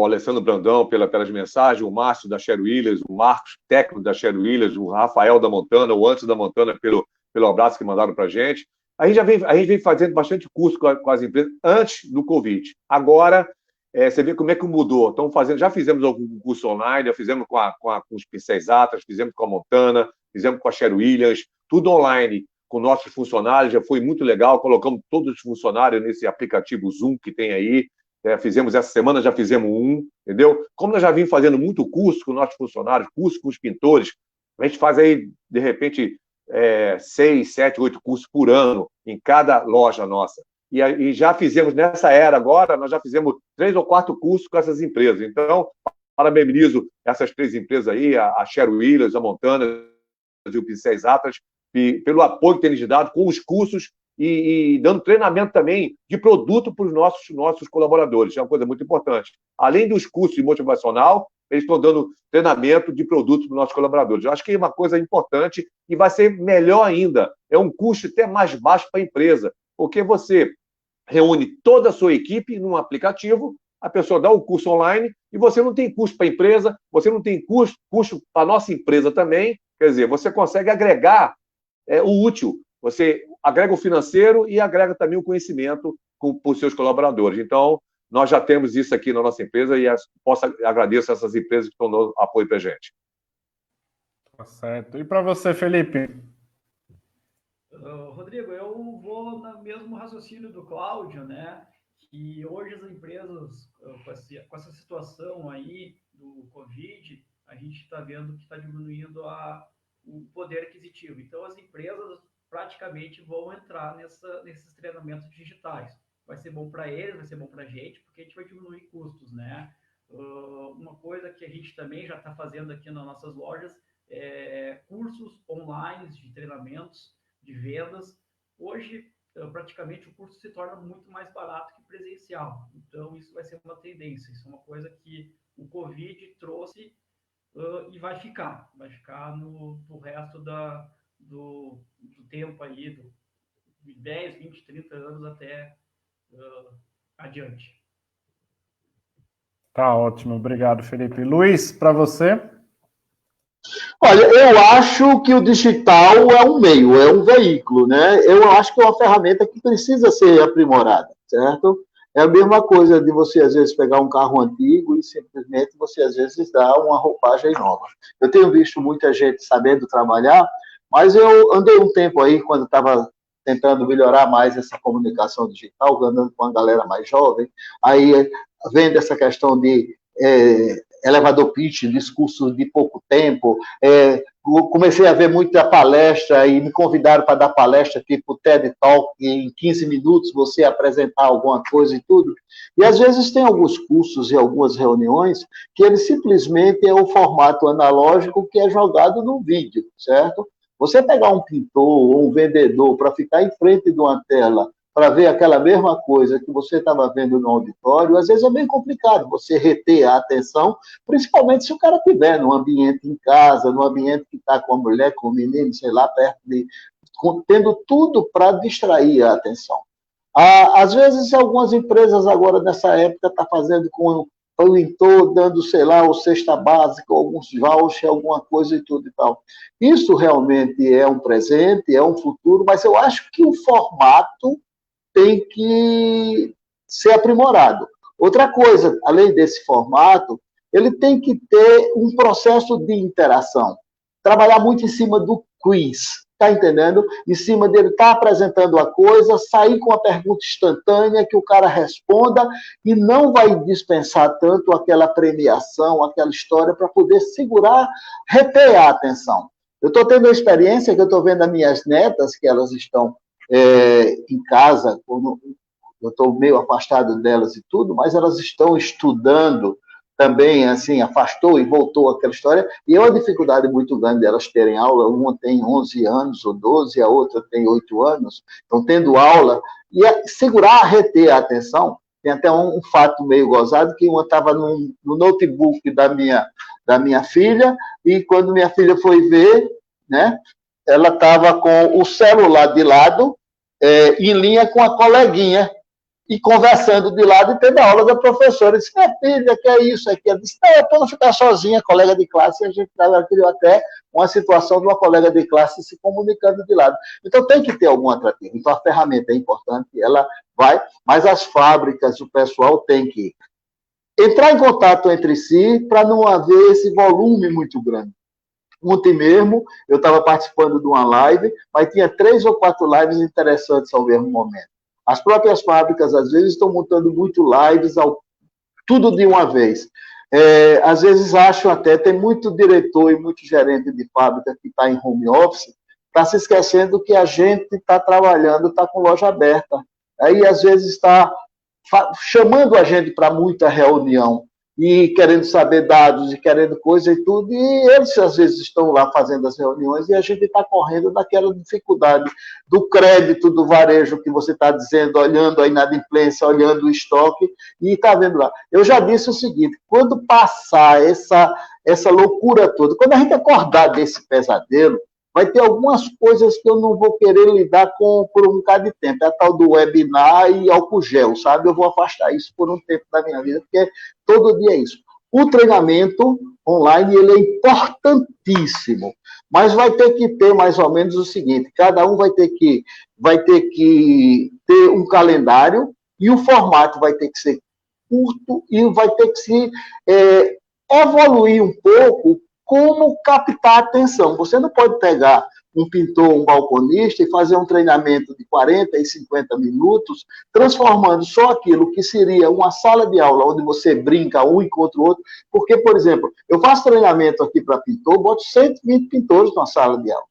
Alessandro Brandão pelas mensagens, o Márcio da Sher Williams, o Marcos, técnico da Sher Williams, o Rafael da Montana, o Antes da Montana, pelo abraço que mandaram para a gente. A gente vem fazendo bastante curso com as empresas antes do Covid. Agora, você vê como é que mudou. Já fizemos algum curso online, já fizemos com os pincéis Atlas, fizemos com a Montana, fizemos com a Sher Williams, tudo online, com nossos funcionários, já foi muito legal, colocamos todos os funcionários nesse aplicativo Zoom que tem aí, fizemos essa semana, já fizemos um, entendeu? Como nós já vimos fazendo muito curso com nossos funcionários, curso com os pintores, a gente faz aí, de repente, 6, 7, 8 cursos por ano em cada loja nossa. E já fizemos, nessa era agora, nós já fizemos 3 ou 4 cursos com essas empresas. Então, parabenizo essas 3 empresas aí, a Sherwin Williams, a Montana e o Pincéis Atlas, pelo apoio que tem nos dado com os cursos e dando treinamento também de produto para os nossos colaboradores. É uma coisa muito importante. Além dos cursos de motivacional, eles estão dando treinamento de produto para os nossos colaboradores. Eu acho que é uma coisa importante e vai ser melhor ainda. É um custo até mais baixo para a empresa, porque você reúne toda a sua equipe num aplicativo, a pessoa dá o curso online e você não tem custo para a empresa, você não tem custo para a nossa empresa também. Quer dizer, você consegue agregar o útil. Você agrega o financeiro e agrega também o conhecimento para os seus colaboradores. Então, nós já temos isso aqui na nossa empresa e agradeço a essas empresas que estão dando apoio para a gente. Tá certo. E para você, Felipe? Rodrigo, eu vou no mesmo raciocínio do Cláudio, né? Que hoje as empresas, com essa situação aí do Covid, a gente está vendo que está diminuindo o poder aquisitivo. Então, as empresas praticamente vão entrar nesses treinamentos digitais. Vai ser bom para eles, vai ser bom para a gente, porque a gente vai diminuir custos, né? Uma coisa que a gente também já está fazendo aqui nas nossas lojas é cursos online de treinamentos, de vendas. Hoje, praticamente, o curso se torna muito mais barato que presencial. Então, isso vai ser uma tendência. Isso é uma coisa que o Covid trouxe e vai ficar no resto do tempo aí, de 10, 20, 30 anos até adiante. Tá ótimo, obrigado, Felipe. Luiz, para você? Olha, eu acho que o digital é um meio, é um veículo, né? Eu acho que é uma ferramenta que precisa ser aprimorada, certo? É a mesma coisa de você, às vezes, pegar um carro antigo e simplesmente você, às vezes, dá uma roupagem nova. Eu tenho visto muita gente sabendo trabalhar, mas eu andei um tempo aí, quando estava tentando melhorar mais essa comunicação digital, andando com a galera mais jovem, aí vendo essa questão de elevador pitch, discurso de pouco tempo, comecei a ver muita palestra e me convidaram para dar palestra tipo TED Talk, em 15 minutos você apresentar alguma coisa e tudo. E às vezes tem alguns cursos e algumas reuniões que ele simplesmente é o formato analógico que é jogado no vídeo, certo? Você pegar um pintor ou um vendedor para ficar em frente de uma tela para ver aquela mesma coisa que você estava vendo no auditório, às vezes é bem complicado você reter a atenção, principalmente se o cara estiver num ambiente em casa, num ambiente que está com a mulher, com o menino, sei lá, tendo tudo para distrair a atenção. Às vezes, algumas empresas agora, nessa época, estão fazendo com o pintor, dando, sei lá, o cesta básica, alguns vouchers, alguma coisa e tudo e tal. Isso realmente é um presente, é um futuro, mas eu acho que o formato tem que ser aprimorado. Outra coisa, além desse formato, ele tem que ter um processo de interação. Trabalhar muito em cima do quiz, tá entendendo? Em cima dele estar apresentando a coisa, sair com a pergunta instantânea, que o cara responda, e não vai dispensar tanto aquela premiação, aquela história, para poder segurar, reter a atenção. Eu estou tendo a experiência que eu estou vendo as minhas netas, que elas estão em casa, eu estou meio afastado delas e tudo, mas elas estão estudando também, assim, afastou e voltou aquela história, e é uma dificuldade muito grande delas terem aula. Uma tem 11 anos ou 12, a outra tem 8 anos, estão tendo aula, e segurar, reter a atenção. Tem até um fato meio gozado, que uma estava no notebook da minha filha, e quando minha filha foi ver, né, ela estava com o celular de lado, em linha com a coleguinha, e conversando de lado e tendo a aula da professora. Eu disse, minha filha, que é isso aqui? Ela disse, não, é para não ficar sozinha, colega de classe. E a gente criou até uma situação de uma colega de classe se comunicando de lado. Então, tem que ter algum atrativo. Então, a ferramenta é importante, ela vai, mas as fábricas, o pessoal tem que entrar em contato entre si para não haver esse volume muito grande. Ontem mesmo, eu estava participando de uma live, mas tinha 3 ou 4 lives interessantes ao mesmo momento. As próprias fábricas, às vezes, estão montando muito lives, tudo de uma vez. Às vezes acham até, tem muito diretor e muito gerente de fábrica que está em home office, está se esquecendo que a gente está trabalhando, está com loja aberta. Aí, às vezes, está chamando a gente para muita reunião e querendo saber dados e querendo coisa e tudo, e eles às vezes estão lá fazendo as reuniões e a gente está correndo daquela dificuldade do crédito do varejo que você está dizendo, olhando a inadimplência, olhando o estoque e está vendo lá. Eu já disse o seguinte, quando passar essa loucura toda, quando a gente acordar desse pesadelo, vai ter algumas coisas que eu não vou querer lidar com por um bocado de tempo. É a tal do webinar e álcool gel, sabe? Eu vou afastar isso por um tempo da minha vida, porque todo dia é isso. O treinamento online, ele é importantíssimo, mas vai ter que ter mais ou menos o seguinte, cada um vai ter que ter um calendário e o formato vai ter que ser curto e vai ter que se evoluir um pouco como captar a atenção. Você não pode pegar um pintor, um balconista e fazer um treinamento de 40 e 50 minutos, transformando só aquilo que seria uma sala de aula onde você brinca um encontra o outro, porque, por exemplo, eu faço treinamento aqui para pintor, boto 120 pintores na sala de aula.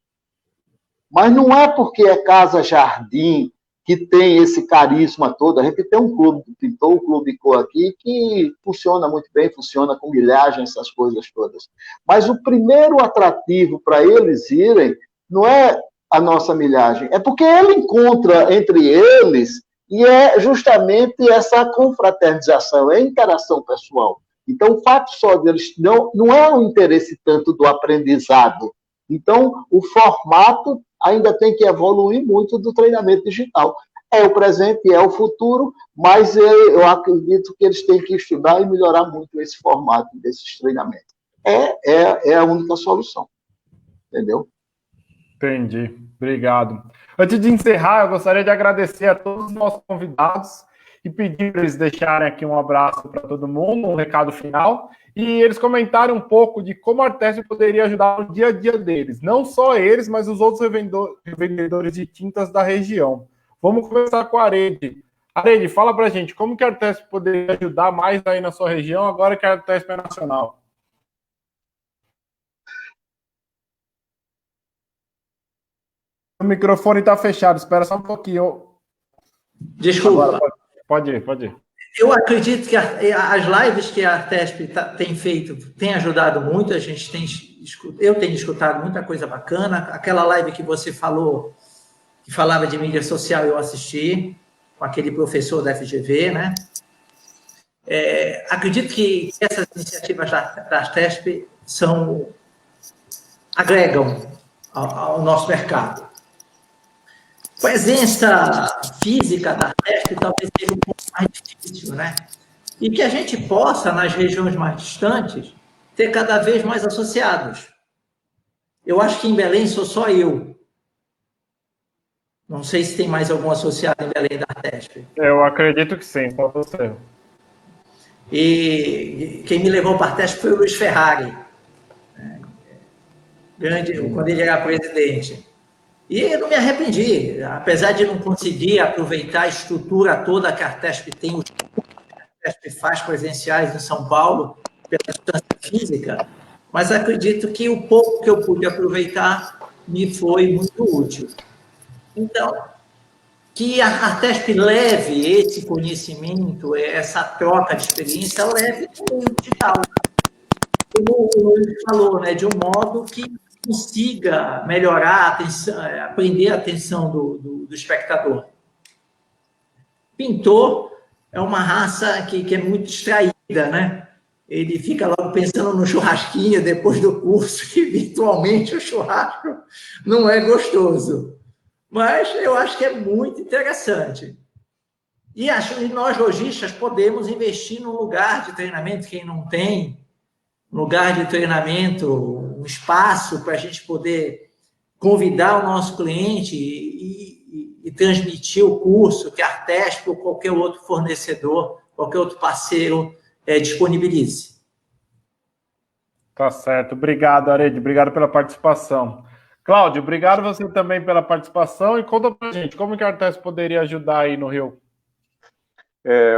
Mas não é porque é Casa Jardim que tem esse carisma todo. A gente tem um clube de pintor, um clube de cor aqui, que funciona muito bem, funciona com milhagem, essas coisas todas. Mas o primeiro atrativo para eles irem não é a nossa milhagem, é porque ele encontra entre eles e é justamente essa confraternização, é a interação pessoal. Então, o fato só deles não é um interesse tanto do aprendizado. Então, o formato ainda tem que evoluir muito do treinamento digital. É o presente, é o futuro, mas eu acredito que eles têm que estudar e melhorar muito esse formato desses treinamentos. É a única solução. Entendeu? Entendi. Obrigado. Antes de encerrar, eu gostaria de agradecer a todos os nossos convidados e pedir para eles deixarem aqui um abraço para todo mundo, um recado final, e eles comentarem um pouco de como a Artesp poderia ajudar no dia a dia deles. Não só eles, mas os outros revendedores de tintas da região. Vamos começar com a Arede. Arede, fala para a gente, como que a Artesp poderia ajudar mais aí na sua região, agora que a Artesp é nacional? O microfone está fechado, espera só um pouquinho. Desculpa. Agora, pode ir. Eu acredito que as lives que a Artesp tem feito têm ajudado muito, eu tenho escutado muita coisa bacana. Aquela live que você falou, que falava de mídia social, eu assisti, com aquele professor da FGV, né? Acredito que essas iniciativas da Artesp agregam ao nosso mercado. A presença física da Artesp talvez seja um pouco mais difícil, né? E que a gente possa, nas regiões mais distantes, ter cada vez mais associados. Eu acho que em Belém sou só eu. Não sei se tem mais algum associado em Belém da Artesp. Eu acredito que sim, só você. E quem me levou para a Artesp foi o Luiz Ferrari, quando ele era presidente. E eu não me arrependi, apesar de não conseguir aproveitar a estrutura toda que a Artesp tem, o que a Artesp faz presenciais em São Paulo, pela distância física, mas acredito que o pouco que eu pude aproveitar me foi muito útil. Então, que a Artesp leve esse conhecimento, essa troca de experiência, leve para o mundo digital. Como ele falou, né, de um modo que consiga melhorar a atenção, aprender a atenção do espectador. Pintor é uma raça que é muito distraída, né? Ele fica logo pensando no churrasquinho depois do curso, que virtualmente o churrasco não é gostoso. Mas eu acho que é muito interessante. E nós, lojistas, podemos investir num lugar de treinamento, quem não tem, lugar de treinamento, um espaço para a gente poder convidar o nosso cliente e transmitir o curso que a Artesp ou qualquer outro fornecedor, qualquer outro parceiro disponibilize. Tá certo. Obrigado, Arede. Obrigado pela participação. Cláudio, obrigado você também pela participação e conta pra gente como que a Artesp poderia ajudar aí no Rio.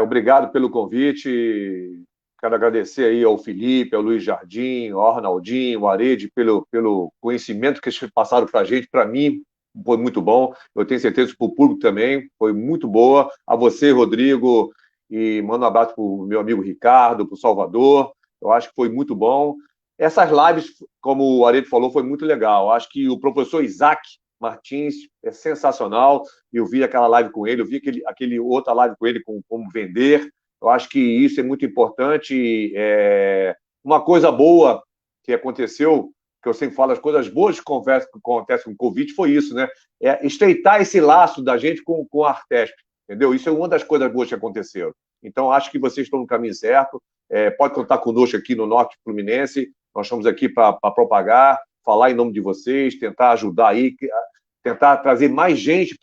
Obrigado pelo convite. Quero agradecer aí ao Felipe, ao Luiz Jardim, ao Arnaldinho, ao Arede, pelo conhecimento que eles passaram para a gente. Para mim, foi muito bom. Eu tenho certeza que para o público também foi muito boa. A você, Rodrigo, e mando um abraço para o meu amigo Ricardo, para o Salvador. Eu acho que foi muito bom. Essas lives, como o Arede falou, foi muito legal. Eu acho que o professor Isaac Martins é sensacional. Eu vi aquela live com ele, eu vi aquele outra live com ele, com como vender. Eu acho que isso é muito importante. Uma coisa boa que aconteceu, que eu sempre falo, as coisas boas que acontecem com o Covid foi isso, né? É estreitar esse laço da gente com a Artesp, entendeu? Isso é uma das coisas boas que aconteceram. Então, acho que vocês estão no caminho certo. Pode contar conosco aqui no Norte Fluminense. Nós estamos aqui para propagar, falar em nome de vocês, tentar ajudar aí, tentar trazer mais gente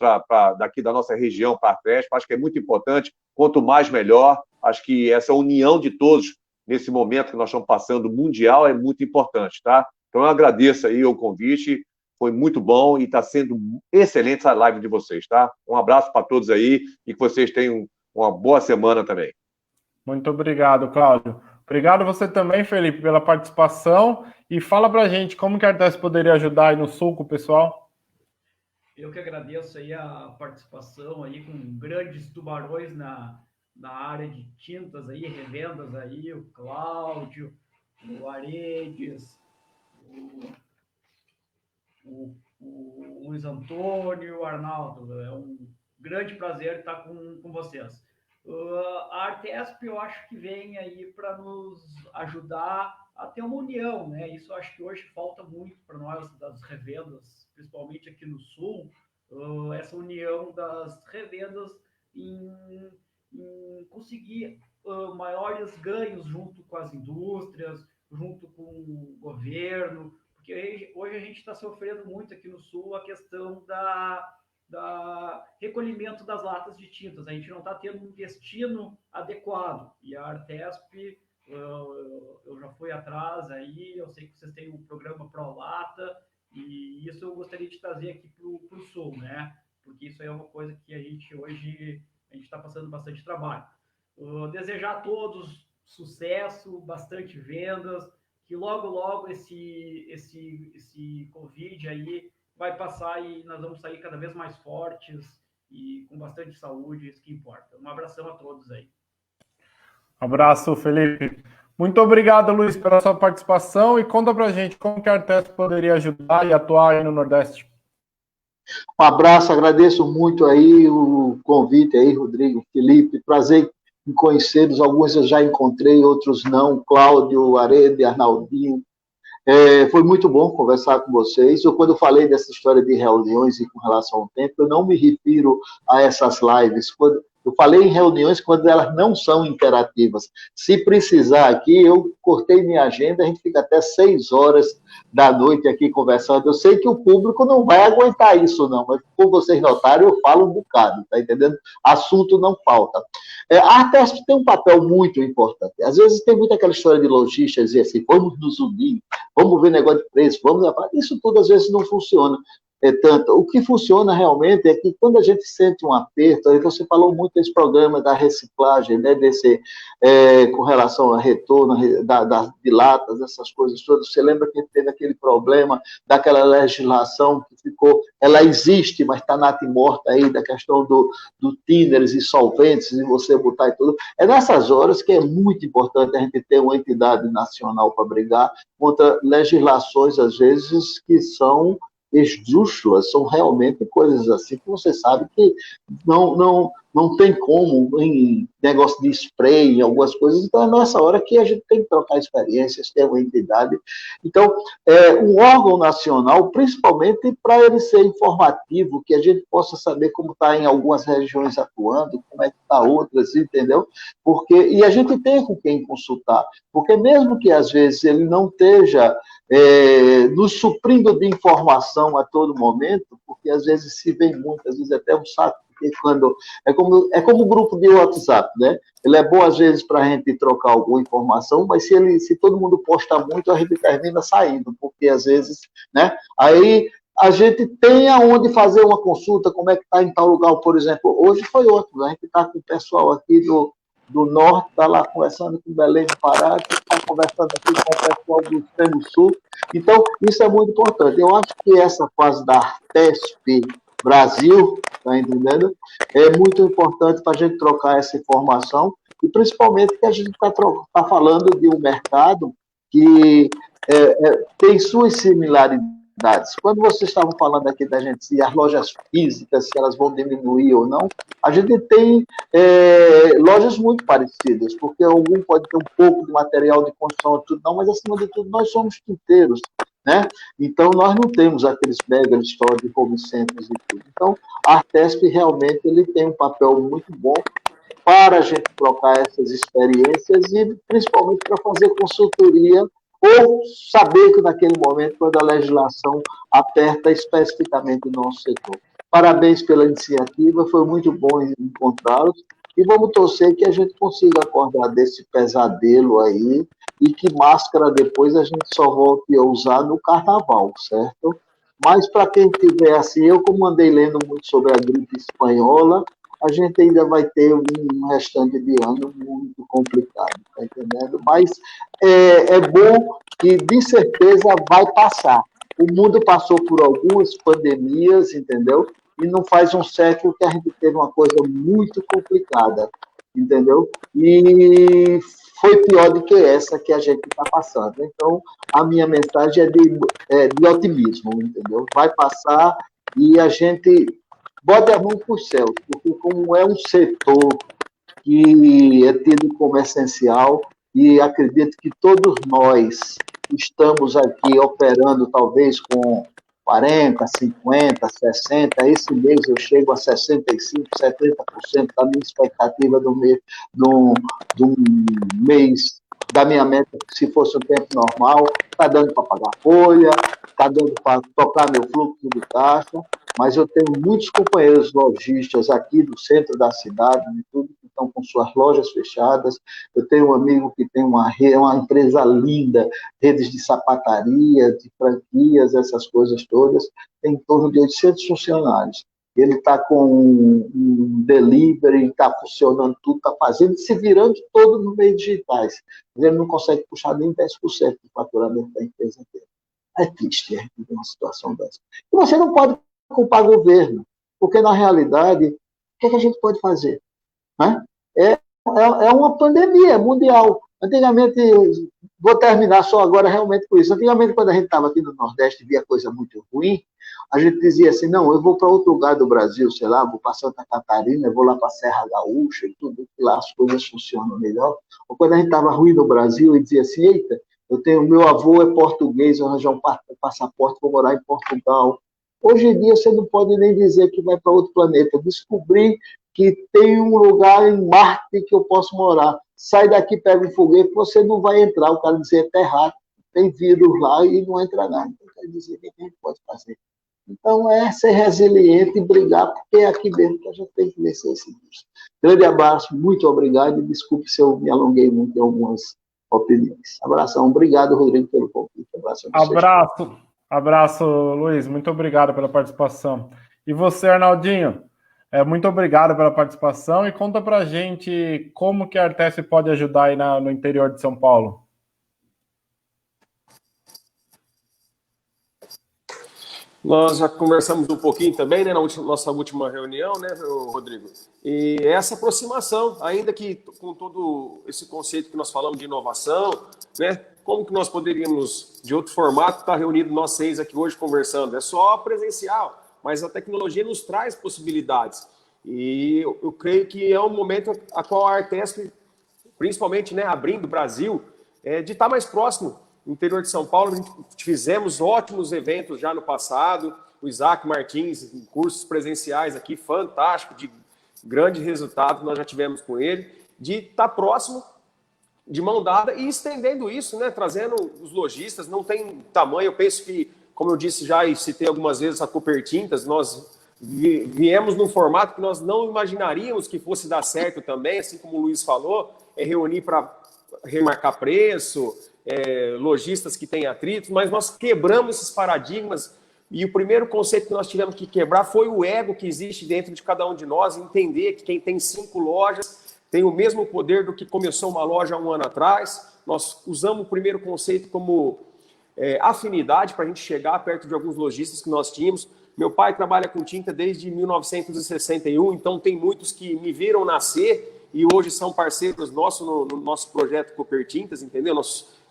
daqui da nossa região para a Artesp. Acho que é muito importante. Quanto mais, melhor. Acho que essa união de todos nesse momento que nós estamos passando mundial é muito importante, tá? Então, eu agradeço aí o convite. Foi muito bom e está sendo excelente essa live de vocês, tá? Um abraço para todos aí e que vocês tenham uma boa semana também. Muito obrigado, Cláudio. Obrigado você também, Felipe, pela participação. E fala pra gente como que a Artesp poderia ajudar aí no Sul com o pessoal. Eu que agradeço aí a participação aí com grandes tubarões na área de tintas aí, revendas aí, o Cláudio, o Aredes, o Luiz Antônio, o Arnaldo. É um grande prazer estar com vocês. A Artesp, eu acho que vem aí para nos ajudar a ter uma união, né? Isso eu acho que hoje falta muito para nós das revendas, principalmente aqui no Sul, essa união das revendas em conseguir maiores ganhos junto com as indústrias, junto com o governo, porque hoje a gente está sofrendo muito aqui no Sul a questão da recolhimento das latas de tintas. A gente não está tendo um destino adequado. E a Artesp, eu já fui atrás aí, eu sei que vocês têm um programa Prolata, e isso eu gostaria de trazer aqui para o Sul, né? Porque isso aí é uma coisa que a gente hoje está passando bastante trabalho. Desejar a todos sucesso, bastante vendas, que logo esse Covid aí vai passar e nós vamos sair cada vez mais fortes e com bastante saúde, isso que importa. Um abração a todos aí. Abraço, Felipe. Muito obrigado, Luiz, pela sua participação e conta pra gente como que a Artesp poderia ajudar e atuar aí no Nordeste. Um abraço, agradeço muito aí o convite aí, Rodrigo, Felipe, prazer em conhecê-los, alguns eu já encontrei, outros não, Cláudio, Arede, Arnaldinho. Foi muito bom conversar com vocês. Quando eu falei dessa história de reuniões e com relação ao tempo, eu não me refiro a essas lives. Eu falei em reuniões quando elas não são interativas. Se precisar aqui, eu cortei minha agenda, a gente fica até 6 horas da noite aqui conversando. Eu sei que o público não vai aguentar isso, não, mas como vocês notaram, eu falo um bocado, tá entendendo? Assunto não falta. A Artesp tem um papel muito importante. Às vezes tem muita aquela história de lojistas dizer assim, vamos nos unir, vamos ver negócio de preço, isso tudo às vezes não funciona. Tanto, o que funciona realmente é que quando a gente sente um aperto, aí você falou muito desse programa da reciclagem, né, com relação ao retorno de latas, essas coisas todas. Você lembra que teve aquele problema daquela legislação que ficou, ela existe, mas está natimorta aí, da questão do tíneres e solventes, e você botar e tudo. É nessas horas que é muito importante a gente ter uma entidade nacional para brigar contra legislações, às vezes, que são esdrúxulas, são realmente coisas assim que você sabe que não tem como em negócio de spray, em algumas coisas. Então, é nessa hora que a gente tem que trocar experiências, ter uma entidade. Então, um órgão nacional, principalmente para ele ser informativo, que a gente possa saber como está em algumas regiões atuando, como é que está outras, entendeu? E a gente tem com quem consultar, porque mesmo que às vezes ele não esteja nos suprindo de informação a todo momento, porque às vezes se vem muito, às vezes até um saco de porque quando é como um grupo de WhatsApp, né? Ele é bom às vezes para a gente trocar alguma informação, mas se todo mundo posta muito, a gente termina saindo, porque às vezes, né? Aí a gente tem aonde fazer uma consulta, como é que está em tal lugar, por exemplo. Hoje foi outro, né? A gente está com o pessoal aqui do norte, está lá conversando com Belém do Pará, está conversando aqui com o pessoal do extremo sul. Então, isso é muito importante. Eu acho que essa fase da Artesp Brasil, tá entendendo? É muito importante para a gente trocar essa informação, e principalmente que a gente está falando de um mercado que tem suas similaridades. Quando vocês estavam falando aqui da gente, se as lojas físicas, se elas vão diminuir ou não, a gente tem lojas muito parecidas, porque algum pode ter um pouco de material de construção, tudo não, mas acima de tudo nós somos tinteiros, né? Então nós não temos aqueles mega stores de home centers e tudo. Então a Artesp realmente ele tem um papel muito bom para a gente trocar essas experiências e principalmente para fazer consultoria ou saber que naquele momento, quando a legislação aperta especificamente o nosso setor. Parabéns pela iniciativa, foi muito bom encontrá-los, e vamos torcer que a gente consiga acordar desse pesadelo aí, e que máscara depois a gente só volte a usar no carnaval, certo? Mas para quem tiver assim, eu como andei lendo muito sobre a gripe espanhola, a gente ainda vai ter um restante de ano muito complicado, tá entendendo? Mas é bom que, de certeza, vai passar. O mundo passou por algumas pandemias, entendeu? E não faz um século que a gente teve uma coisa muito complicada, entendeu? E foi pior do que essa que a gente está passando. Então, a minha mensagem é de otimismo, entendeu? Vai passar e a gente bote a mão para o céu, porque como é um setor que é tido como essencial, e acredito que todos nós estamos aqui operando talvez com 40, 50, 60, esse mês eu chego a 65, 70% da minha expectativa do mês, da minha meta, se fosse um tempo normal, está dando para pagar folha, está dando para tocar meu fluxo de caixa, mas eu tenho muitos companheiros lojistas aqui do centro da cidade, de tudo, que estão com suas lojas fechadas. Eu tenho um amigo que tem uma empresa linda, redes de sapataria, de franquias, essas coisas todas, tem em torno de 800 funcionários. Ele está com um delivery, está funcionando tudo, está fazendo, se virando todo no meio digitais. Mas ele não consegue puxar nem 10% do faturamento da empresa dele. É triste a gente ver uma situação dessa. E você não pode culpar o governo, porque, na realidade, o que a gente pode fazer? Né? É uma pandemia mundial. Antigamente, vou terminar só agora realmente com isso. Antigamente, quando a gente estava aqui no Nordeste e via coisa muito ruim, a gente dizia assim, não, eu vou para outro lugar do Brasil, sei lá, vou para Santa Catarina, vou lá para a Serra Gaúcha e tudo, que lá as coisas funcionam melhor. Ou quando a gente estava ruim no Brasil e dizia assim, eita, meu avô é português, eu arranjar um passaporte, vou morar em Portugal. Hoje em dia, você não pode nem dizer que vai para outro planeta. Descobrir que tem um lugar em Marte que eu posso morar. Sai daqui, pega um foguete, você não vai entrar. O cara dizer que é errado, tem vírus lá e não entra nada. Então, quer dizer, o que a gente pode fazer? Então, é ser resiliente e brigar, porque é aqui mesmo que a gente tem que vencer esse vírus. Grande abraço, muito obrigado e desculpe se eu me alonguei muito em algumas opiniões. Abração, obrigado, Rodrigo, pelo convite. Abraço, Luiz, muito obrigado pela participação. E você, Arnaldinho, muito obrigado pela participação e conta pra gente como que a Artesp pode ajudar aí no interior de São Paulo. Nós já conversamos um pouquinho também, né, na nossa última reunião, né, Rodrigo? E essa aproximação, ainda que com todo esse conceito que nós falamos de inovação, né, como que nós poderíamos, de outro formato, estar reunidos nós 6 aqui hoje conversando? É só presencial, mas a tecnologia nos traz possibilidades. E eu creio que é um momento a qual a Artesp, principalmente, né, abrindo o Brasil, de estar mais próximo. No interior de São Paulo, fizemos ótimos eventos já no passado, o Isaac Martins, em cursos presenciais aqui, fantástico, de grande resultado nós já tivemos com ele, de estar próximo, de mão dada e estendendo isso, né, trazendo os lojistas, não tem tamanho, eu penso que, como eu disse já e citei algumas vezes a Cooper Tintas, nós viemos num formato que nós não imaginaríamos que fosse dar certo também, assim como o Luiz falou, reunir para remarcar preço, lojistas que têm atritos, mas nós quebramos esses paradigmas e o primeiro conceito que nós tivemos que quebrar foi o ego que existe dentro de cada um de nós, entender que quem tem 5 lojas tem o mesmo poder do que começou uma loja há um ano atrás. Nós usamos o primeiro conceito como afinidade para a gente chegar perto de alguns lojistas que nós tínhamos. Meu pai trabalha com tinta desde 1961, então tem muitos que me viram nascer e hoje são parceiros nossos no nosso projeto Cooper Tintas, entendeu?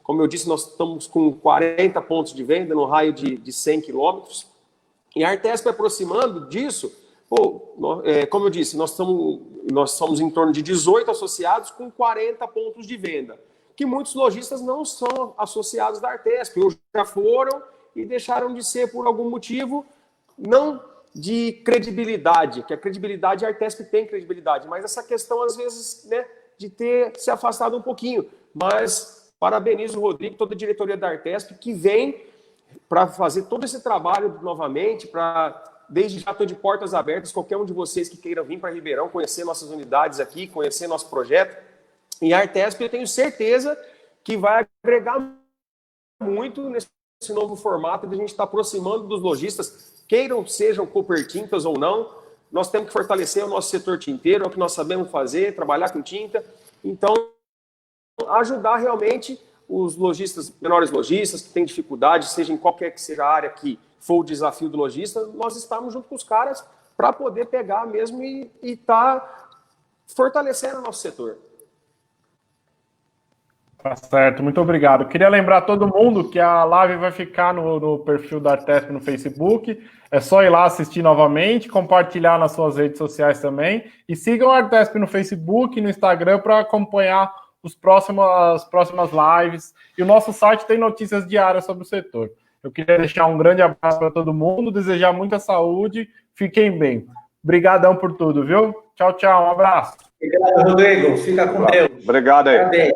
Como eu disse, nós estamos com 40 pontos de venda no raio de 100 quilômetros. E a Artesp aproximando disso, como eu disse, nós somos em torno de 18 associados com 40 pontos de venda, que muitos lojistas não são associados da Artesp, ou já foram e deixaram de ser por algum motivo, não de credibilidade, que a credibilidade, a Artesp tem credibilidade, mas essa questão, às vezes, né, de ter se afastado um pouquinho. Mas parabenizo o Rodrigo, toda a diretoria da Artesp, que vem para fazer todo esse trabalho novamente, desde já estou de portas abertas, qualquer um de vocês que queiram vir para Ribeirão, conhecer nossas unidades aqui, conhecer nosso projeto. E a Artesp, eu tenho certeza que vai agregar muito nesse novo formato de a gente estar aproximando dos lojistas, queiram, sejam Cooper Tintas ou não. Nós temos que fortalecer o nosso setor tinteiro, é o que nós sabemos fazer, trabalhar com tinta. Então, ajudar realmente os lojistas, menores lojistas, que têm dificuldade, seja em qualquer que seja a área que for o desafio do lojista, nós estamos junto com os caras para poder pegar mesmo e estar fortalecendo o nosso setor. Tá certo, muito obrigado. Queria lembrar a todo mundo que a live vai ficar no perfil da Artesp no Facebook. É só ir lá assistir novamente, compartilhar nas suas redes sociais também. E sigam a Artesp no Facebook e no Instagram para acompanhar as próximas lives. E o nosso site tem notícias diárias sobre o setor. Eu queria deixar um grande abraço para todo mundo, desejar muita saúde. Fiquem bem. Obrigadão por tudo, viu? Tchau, tchau. Um abraço. Obrigado, Rodrigo. Fica com Deus. Obrigado aí. Parabéns.